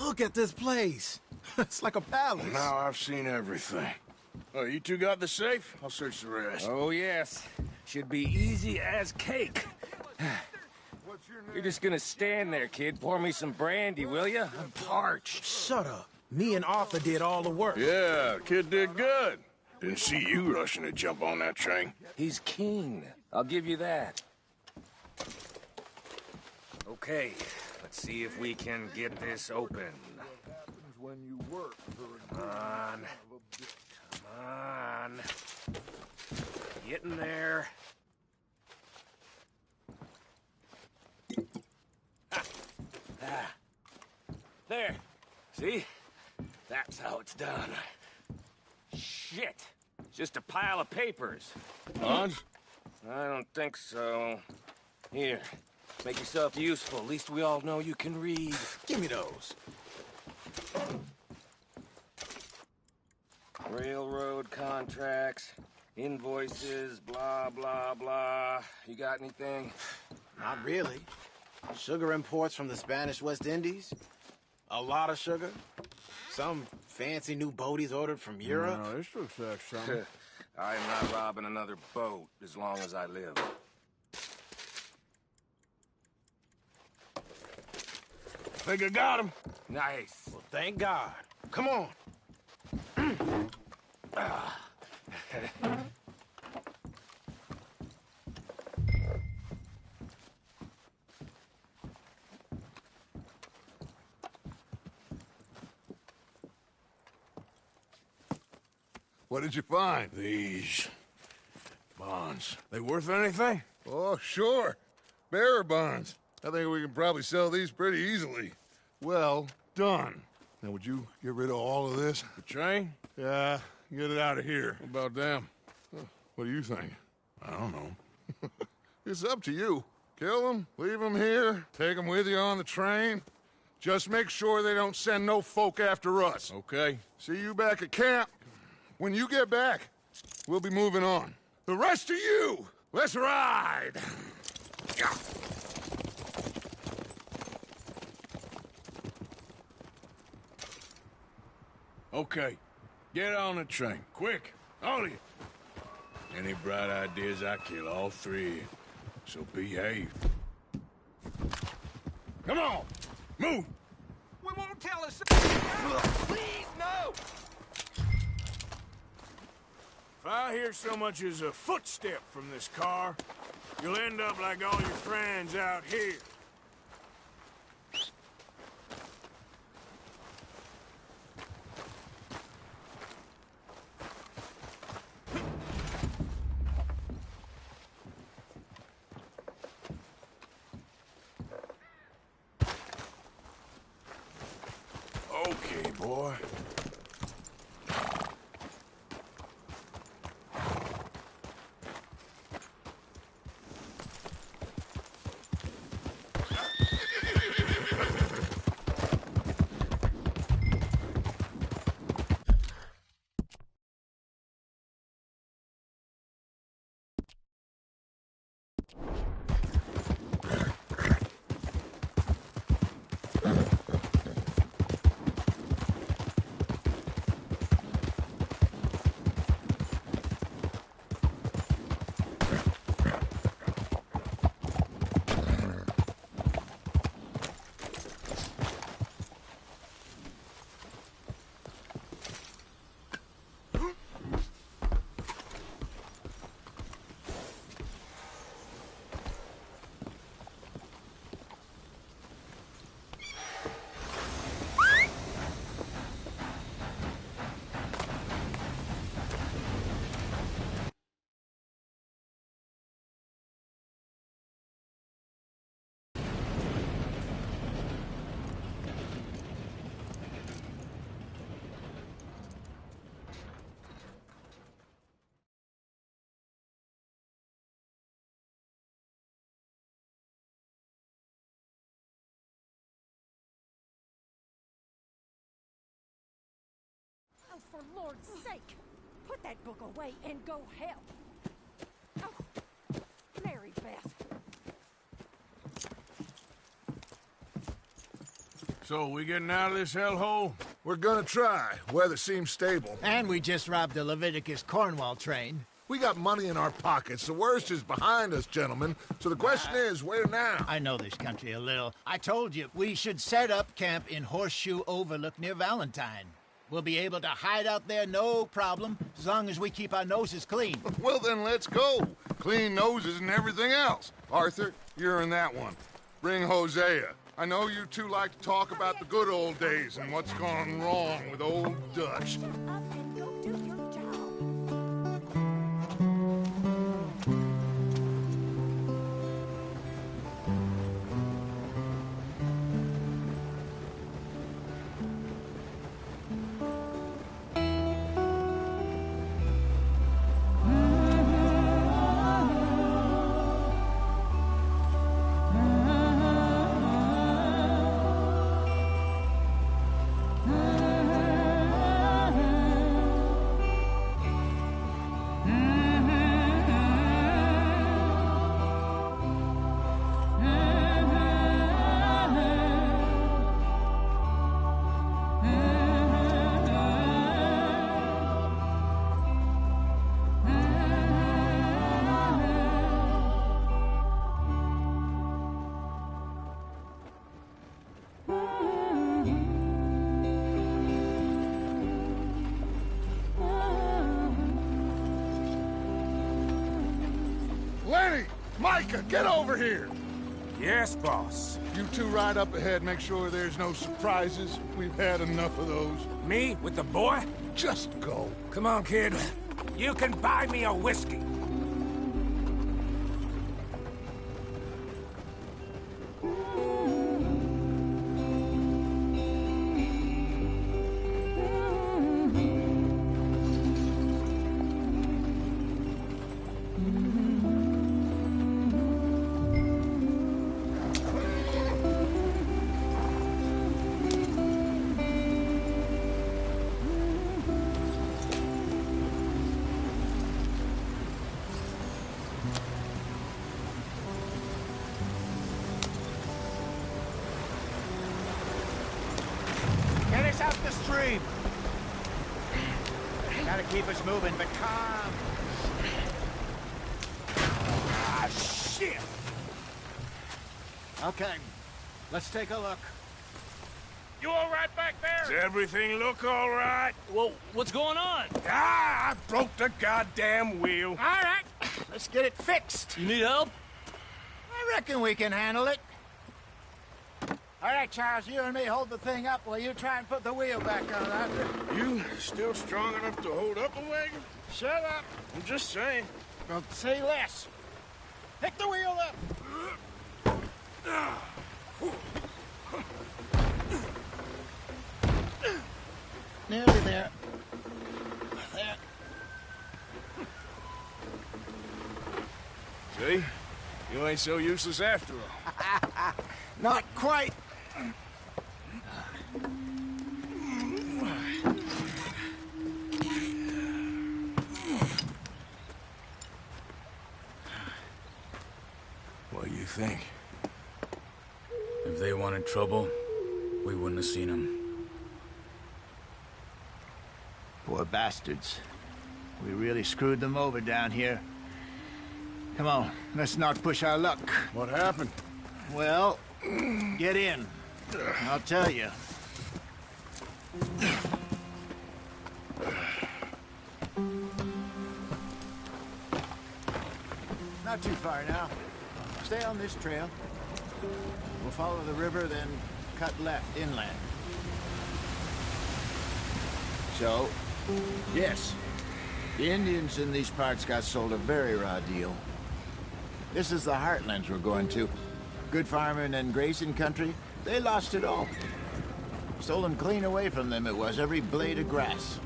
Look at this place. It's like a palace. Now I've seen everything. Oh, you two got the safe? I'll search the rest. Oh, yes. Should be easy as cake. What's your name? You're just gonna stand there, kid. Pour me some brandy, will you? I'm parched. Shut up. Me and Arthur did all the work. Yeah, kid did good. Didn't see you rushing to jump on that train. He's keen. I'll give you that. Okay, let's see if we can get this open. When you work for a Come on. Come on. Get in there. See? That's how it's done. Shit. Just a pile of papers. Bonds? I don't think so. Here. Make yourself useful. At least we all know you can read. Give me those. Railroad contracts, invoices, blah, blah, blah. You got anything? Not really. Sugar imports from the Spanish West Indies. A lot of sugar. Some fancy new boat he's ordered from Europe. No, this looks like something. I am not robbing another boat as long as I live. Think I got him? Nice. Well, thank God. Come on. What did you find? These bonds. They worth anything? Oh, sure. Bearer bonds. I think we can probably sell these pretty easily. Well done. Now, would you get rid of all of this? The train? Yeah, get it out of here. What about them? What do you think? I don't know. It's up to you. Kill them, leave them here, take them with you on the train. Just make sure they don't send no folk after us. Okay. See you back at camp. When you get back, we'll be moving on. The rest of you, let's ride! Okay. Get on the train. Quick. All of you. Any bright ideas, I kill all three of you. So behave. Come on! Move! We won't tell us. Please, no! If I hear so much as a footstep from this car, you'll end up like all your friends out here. Okay, boy. Oh, for Lord's sake! Put that book away and go help! Oh, Mary Beth. So, we getting out of this hellhole? We're gonna try. Weather seems stable. And we just robbed the Leviticus Cornwall train. We got money in our pockets. The worst is behind us, gentlemen. So the question is, where now? I know this country a little. I told you, we should set up camp in Horseshoe Overlook near Valentine. We'll be able to hide out there no problem, as long as we keep our noses clean. Well, then let's go. Clean noses and everything else. Arthur, you're in that one. Bring Hosea. I know you two like to talk about the good old days and what's gone wrong with old Dutch. Up and go do your job. Micah, get over here! Yes, boss. You two ride up ahead, make sure there's no surprises. We've had enough of those. Me with the boy? Just go. Come on, kid. You can buy me a whiskey. Get us out the stream. Gotta keep us moving, but calm. Ah, shit! Okay, let's take a look. You all right back there? Does everything look all right? Well, what's going on? Ah, I broke the goddamn wheel. All right, let's get it fixed. You need help? I reckon we can handle it. All right, Charles, you and me hold the thing up while you try and put the wheel back on, Arthur. You still strong enough to hold up a wagon? Shut up. I'm just saying. Well, say less. Pick the wheel up. Nearly there. There. See? You ain't so useless after all. Not quite. What do you think? If they wanted trouble, we wouldn't have seen them. Poor bastards. We really screwed them over down here. Come on, let's not push our luck. What happened? Well, get in. I'll tell you. Not too far now. Stay on this trail. We'll follow the river, then cut left inland. So, yes, the Indians in these parts got sold a very raw deal. This is the heartlands we're going to. Good farming and grazing country, they lost it all. Stolen clean away from them it was, every blade of grass.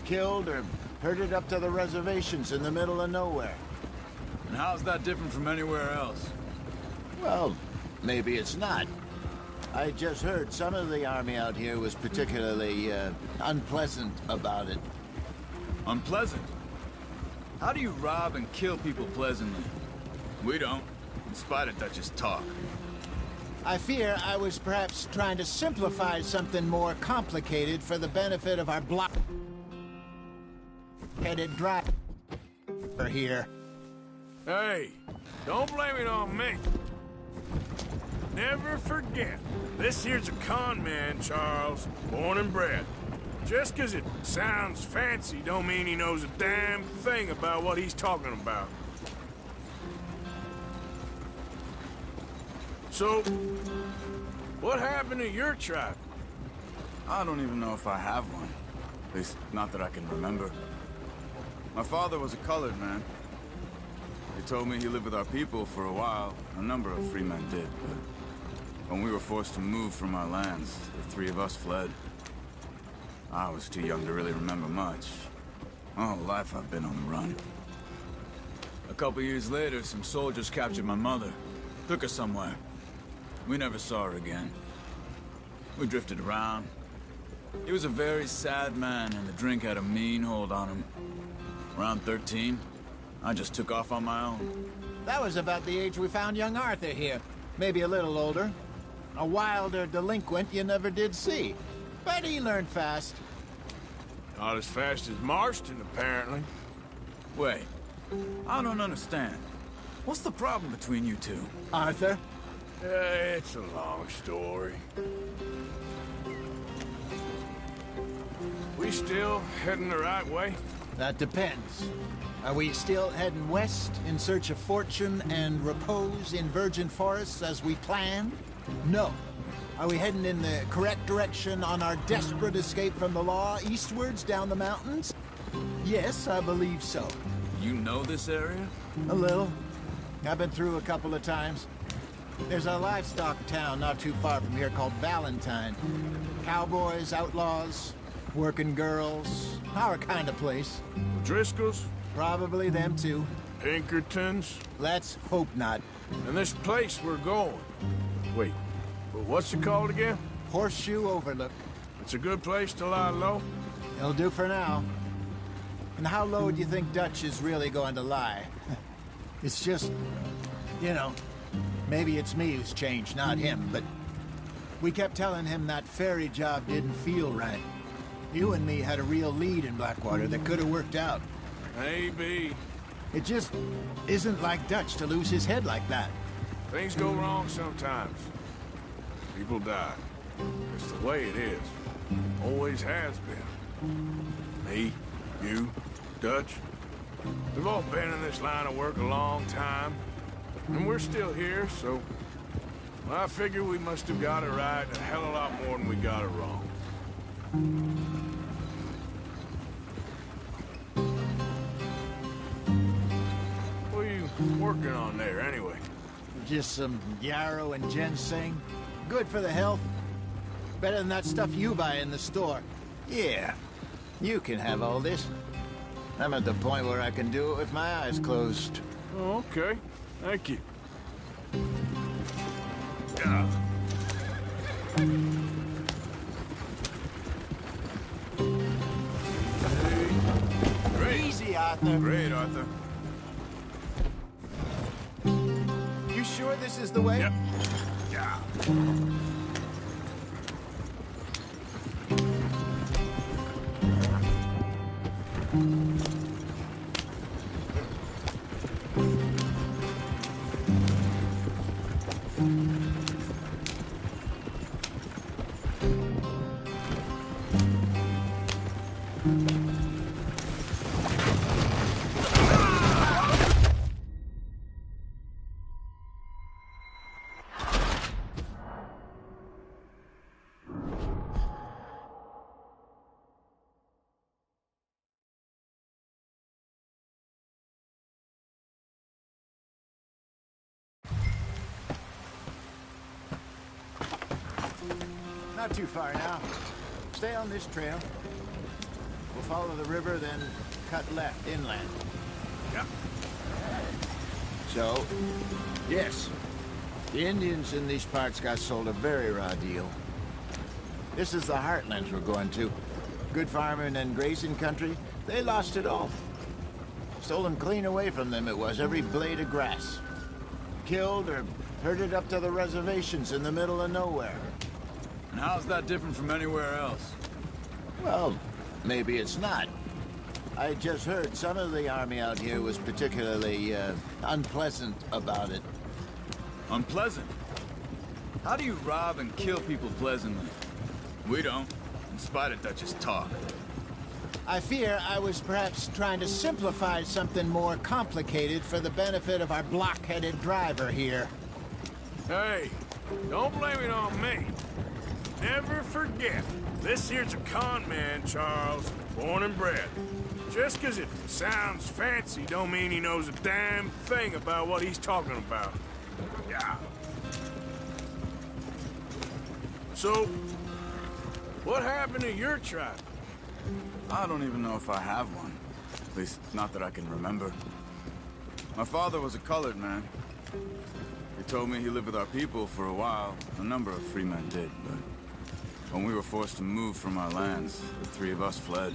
Killed or herded up to the reservations in the middle of nowhere. And how's that different from anywhere else? Well, maybe it's not. I just heard some of the army out here was particularly, unpleasant about it. Unpleasant? How do you rob and kill people pleasantly? We don't, in spite of Dutch's talk. I fear I was perhaps trying to simplify something more complicated for the benefit of our block-headed driver here. Hey, don't blame it on me. Never forget, this here's a con man, Charles, born and bred. Just 'cause it sounds fancy don't mean he knows a damn thing about what he's talking about. So, what happened to your tribe? I don't even know if I have one. At least, not that I can remember. My father was a colored man. He told me he lived with our people for a while. A number of free men did, but when we were forced to move from our lands, the three of us fled. I was too young to really remember much. My whole life I've been on the run. A couple years later, some soldiers captured my mother. Took her somewhere. We never saw her again. We drifted around. He was a very sad man, and the drink had a mean hold on him. Around 13, I just took off on my own. That was about the age we found young Arthur here. Maybe a little older. A wilder delinquent you never did see. But he learned fast. Not as fast as Marston, apparently. Wait, I don't understand. What's the problem between you two? Arthur? It's a long story. We still heading the right way? That depends. Are we still heading west in search of fortune and repose in virgin forests as we planned? No. Are we heading in the correct direction on our desperate escape from the law eastwards down the mountains? Yes, I believe so. You know this area? A little. I've been through a couple of times. There's a livestock town not too far from here called Valentine. Cowboys, outlaws, working girls, our kind of place. Driscoll's? Probably them too. Pinkertons? Let's hope not. And this place we're going. Wait, but what's it called again? Horseshoe Overlook. It's a good place to lie low? It'll do for now. And how low do you think Dutch is really going to lie? It's just, you know, maybe it's me who's changed, not him, but we kept telling him that ferry job didn't feel right. You and me had a real lead in Blackwater that could have worked out. Maybe. It just isn't like Dutch to lose his head like that. Things go wrong sometimes. People die. It's the way it is. Always has been. Me, you, Dutch. We've all been in this line of work a long time. And we're still here, so... I figure we must have got it right a hell of a lot more than we got it wrong. What are you working on there, anyway? Just some yarrow and ginseng. Good for the health. Better than that stuff you buy in the store. Yeah, you can have all this. I'm at the point where I can do it with my eyes closed. Oh, okay. Thank you. Yeah. Great. Easy, Arthur. Great, Arthur. You sure this is the way? Yep. Yeah. Not too far now. Stay on this trail. We'll follow the river, then cut left inland. Yeah. So, yes, the Indians in these parts got sold a very raw deal. This is the heartlands we're going to. Good farming and grazing country, they lost it all. Stolen clean away from them it was, every blade of grass. Killed or herded up to the reservations in the middle of nowhere. And how's that different from anywhere else? Well, maybe it's not. I just heard some of the army out here was particularly, unpleasant about it. Unpleasant? How do you rob and kill people pleasantly? We don't, in spite of Dutch's talk. I fear I was perhaps trying to simplify something more complicated for the benefit of our block-headed driver here. Hey, don't blame it on me. Never forget, this here's a con man, Charles, born and bred. Just 'cause it sounds fancy don't mean he knows a damn thing about what he's talking about. Yeah. So, what happened to your tribe? I don't even know if I have one. At least, not that I can remember. My father was a colored man. He told me he lived with our people for a while. A number of free men did, but when we were forced to move from our lands, the three of us fled.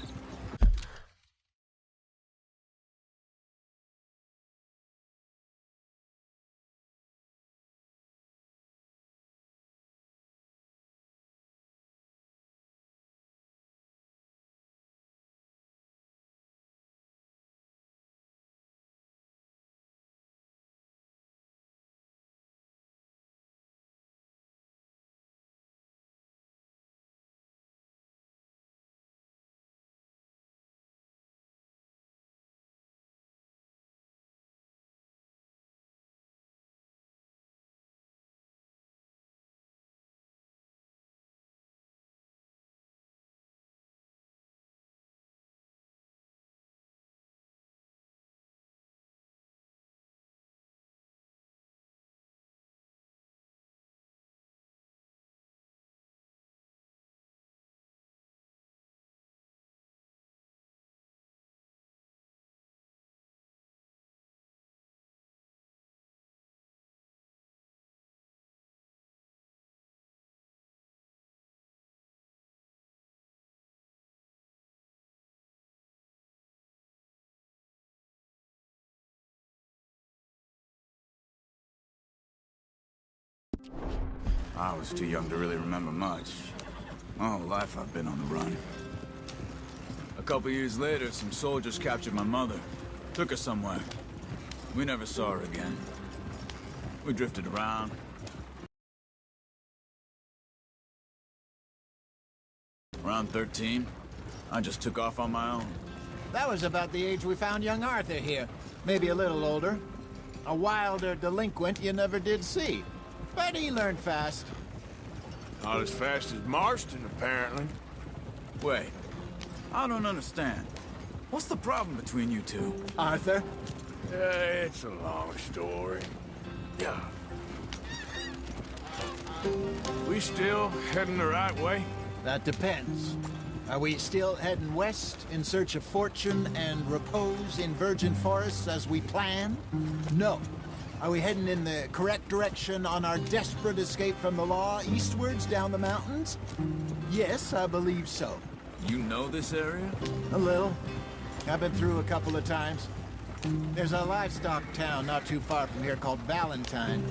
I was too young to really remember much. My whole life I've been on the run. A couple years later, some soldiers captured my mother. Took her somewhere. We never saw her again. We drifted around. Around 13, I just took off on my own. That was about the age we found young Arthur here. Maybe a little older. A wilder delinquent you never did see. But he learned fast. Not as fast as Marston, apparently. Wait, I don't understand. What's the problem between you two? Arthur? It's a long story. Yeah. We still heading the right way? That depends. Are we still heading west in search of fortune and repose in virgin forests as we planned? No. Are we heading in the correct direction on our desperate escape from the law eastwards down the mountains? Yes, I believe so. You know this area? A little. I've been through a couple of times. There's a livestock town not too far from here called Valentine.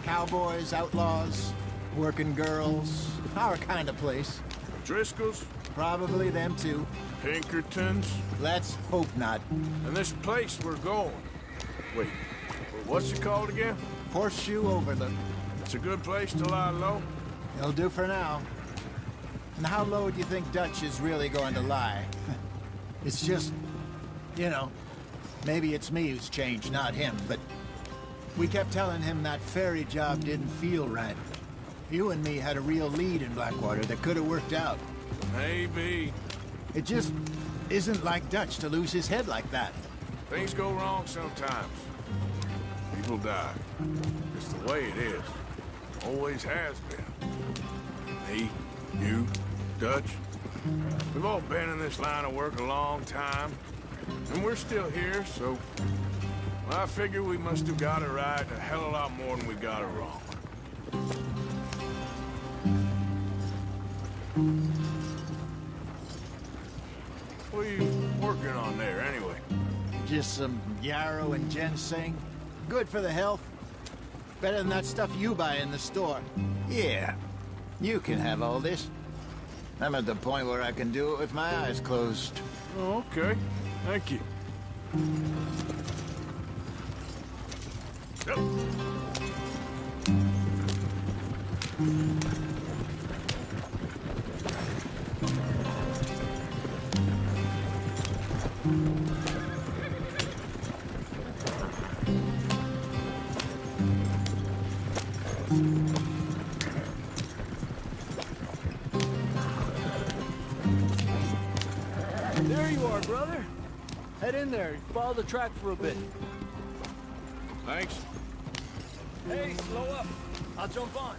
Cowboys, outlaws, working girls, our kind of place. Driscoll's? Probably them too. Pinkertons? Let's hope not. And this place we're going. Wait, what's it called again? Horseshoe Overlook. It's a good place to lie low? It'll do for now. And how low do you think Dutch is really going to lie? It's just, you know, maybe it's me who's changed, not him, but we kept telling him that ferry job didn't feel right. You and me had a real lead in Blackwater that could have worked out. Maybe. It just isn't like Dutch to lose his head like that. Things go wrong sometimes. People die. It's the way it is. Always has been. Me, you, Dutch. We've all been in this line of work a long time. And we're still here, so... well, I figure we must have got it right a hell of a lot more than we got it wrong. What are you working on there, anyway? Just some yarrow and ginseng. Good for the health. Better than that stuff you buy in the store. Yeah, you can have all this. I'm at the point where I can do it with my eyes closed. Oh, okay. Thank you. Yep. There you are, brother. Head in there. Follow the track for a bit. Thanks. Hey, slow up. I'll jump on.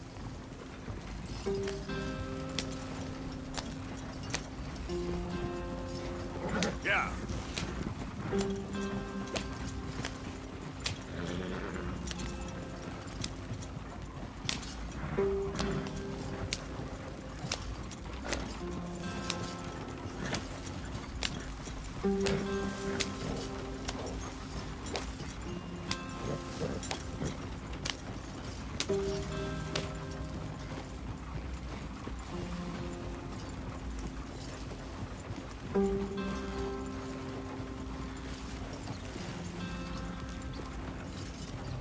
Yeah.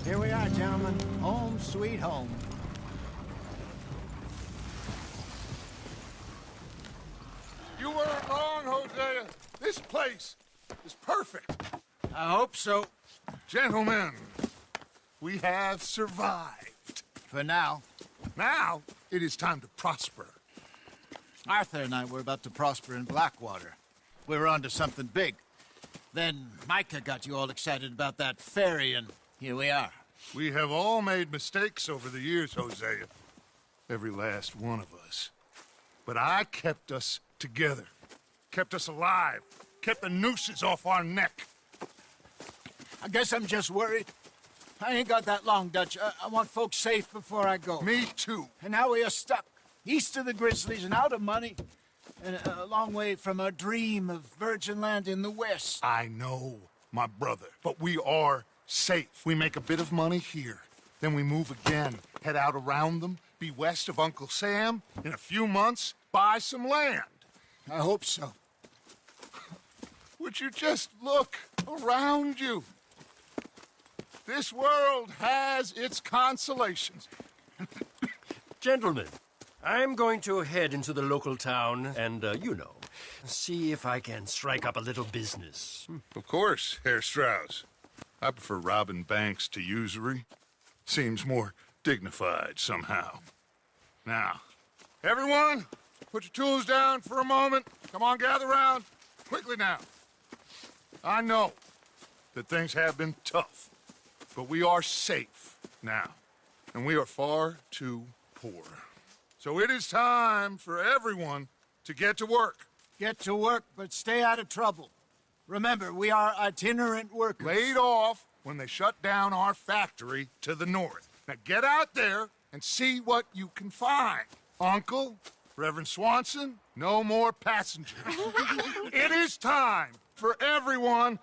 Here we are, gentlemen. Home sweet home. You weren't wrong, Hosea. This place is perfect. I hope so. Gentlemen, we have survived. For now. Now, it is time to prosper. Arthur and I were about to prosper in Blackwater. We were onto something big. Then Micah got you all excited about that ferry, and here we are. We have all made mistakes over the years, Hosea. Every last one of us. But I kept us together. Kept us alive. Kept the nooses off our neck. I guess I'm just worried. I ain't got that long, Dutch. I want folks safe before I go. Me too. And now we are stuck. East of the Grizzlies and out of money. And a long way from our dream of virgin land in the west. I know, my brother. But we are safe. We make a bit of money here. Then we move again. Head out around them. be west of Uncle Sam, in a few months, buy some land. I hope so. Would you just look around you? This world has its consolations. Gentlemen, I'm going to head into the local town and, see if I can strike up a little business. Of course, Herr Strauss. I prefer robbing banks to usury. Seems more dignified somehow. Now, everyone, put your tools down for a moment. Come on, gather round. Quickly now. I know that things have been tough, but we are safe now, and we are far too poor. So it is time for everyone to get to work. Get to work, but stay out of trouble. Remember, we are itinerant workers. Laid off when they shut down our factory to the north. Now get out there and see what you can find. Uncle, Reverend Swanson, no more passengers. It is time for everyone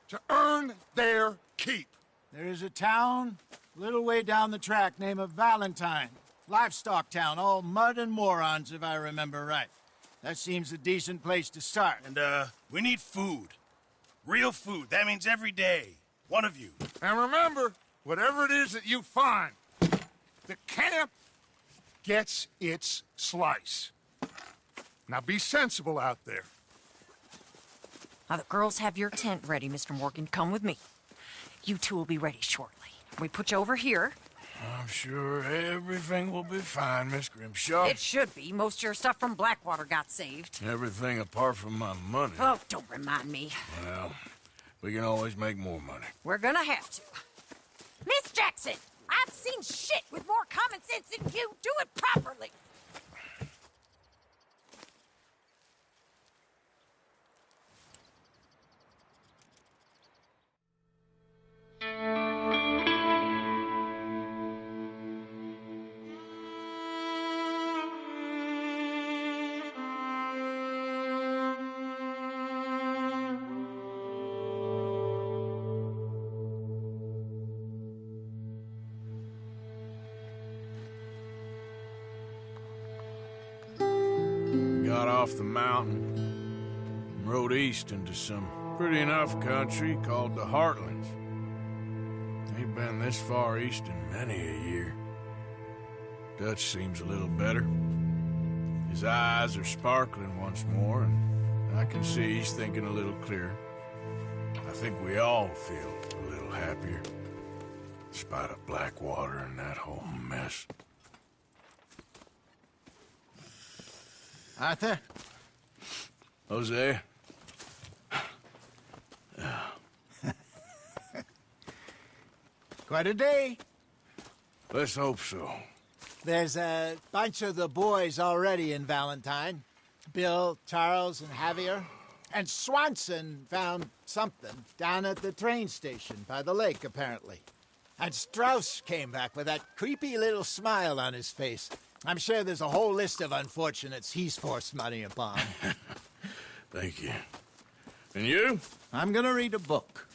to earn their keep. There is a town a little way down the track named Valentine. Livestock town, all mud and morons, if I remember right. That seems a decent place to start. And, we need food. Real food. That means every day. One of you. And remember, whatever it is that you find, the camp gets its slice. Now be sensible out there. Now, the girls have your tent ready, Mr. Morgan. Come with me. You two will be ready shortly. We put you over here. I'm sure everything will be fine, Miss Grimshaw. It should be. Most of your stuff from Blackwater got saved. Everything apart from my money. Oh, don't remind me. Well, we can always make more money. We're gonna have to. Miss Jackson, I've seen shit with more common sense than you. Do it properly. Got off the mountain and rode east into some pretty enough country called the Heartlands. Ain't been this far east in many a year. Dutch seems a little better. His eyes are sparkling once more, and I can see he's thinking a little clearer. I think we all feel a little happier, in spite of Blackwater and that whole mess. Arthur? Jose? Quite a day. Let's hope so. There's a bunch of the boys already in Valentine. Bill, Charles, and Javier. And Swanson found something down at the train station by the lake, apparently. And Strauss came back with that creepy little smile on his face. I'm sure there's a whole list of unfortunates he's forced money upon. Thank you. And you? I'm gonna read a book.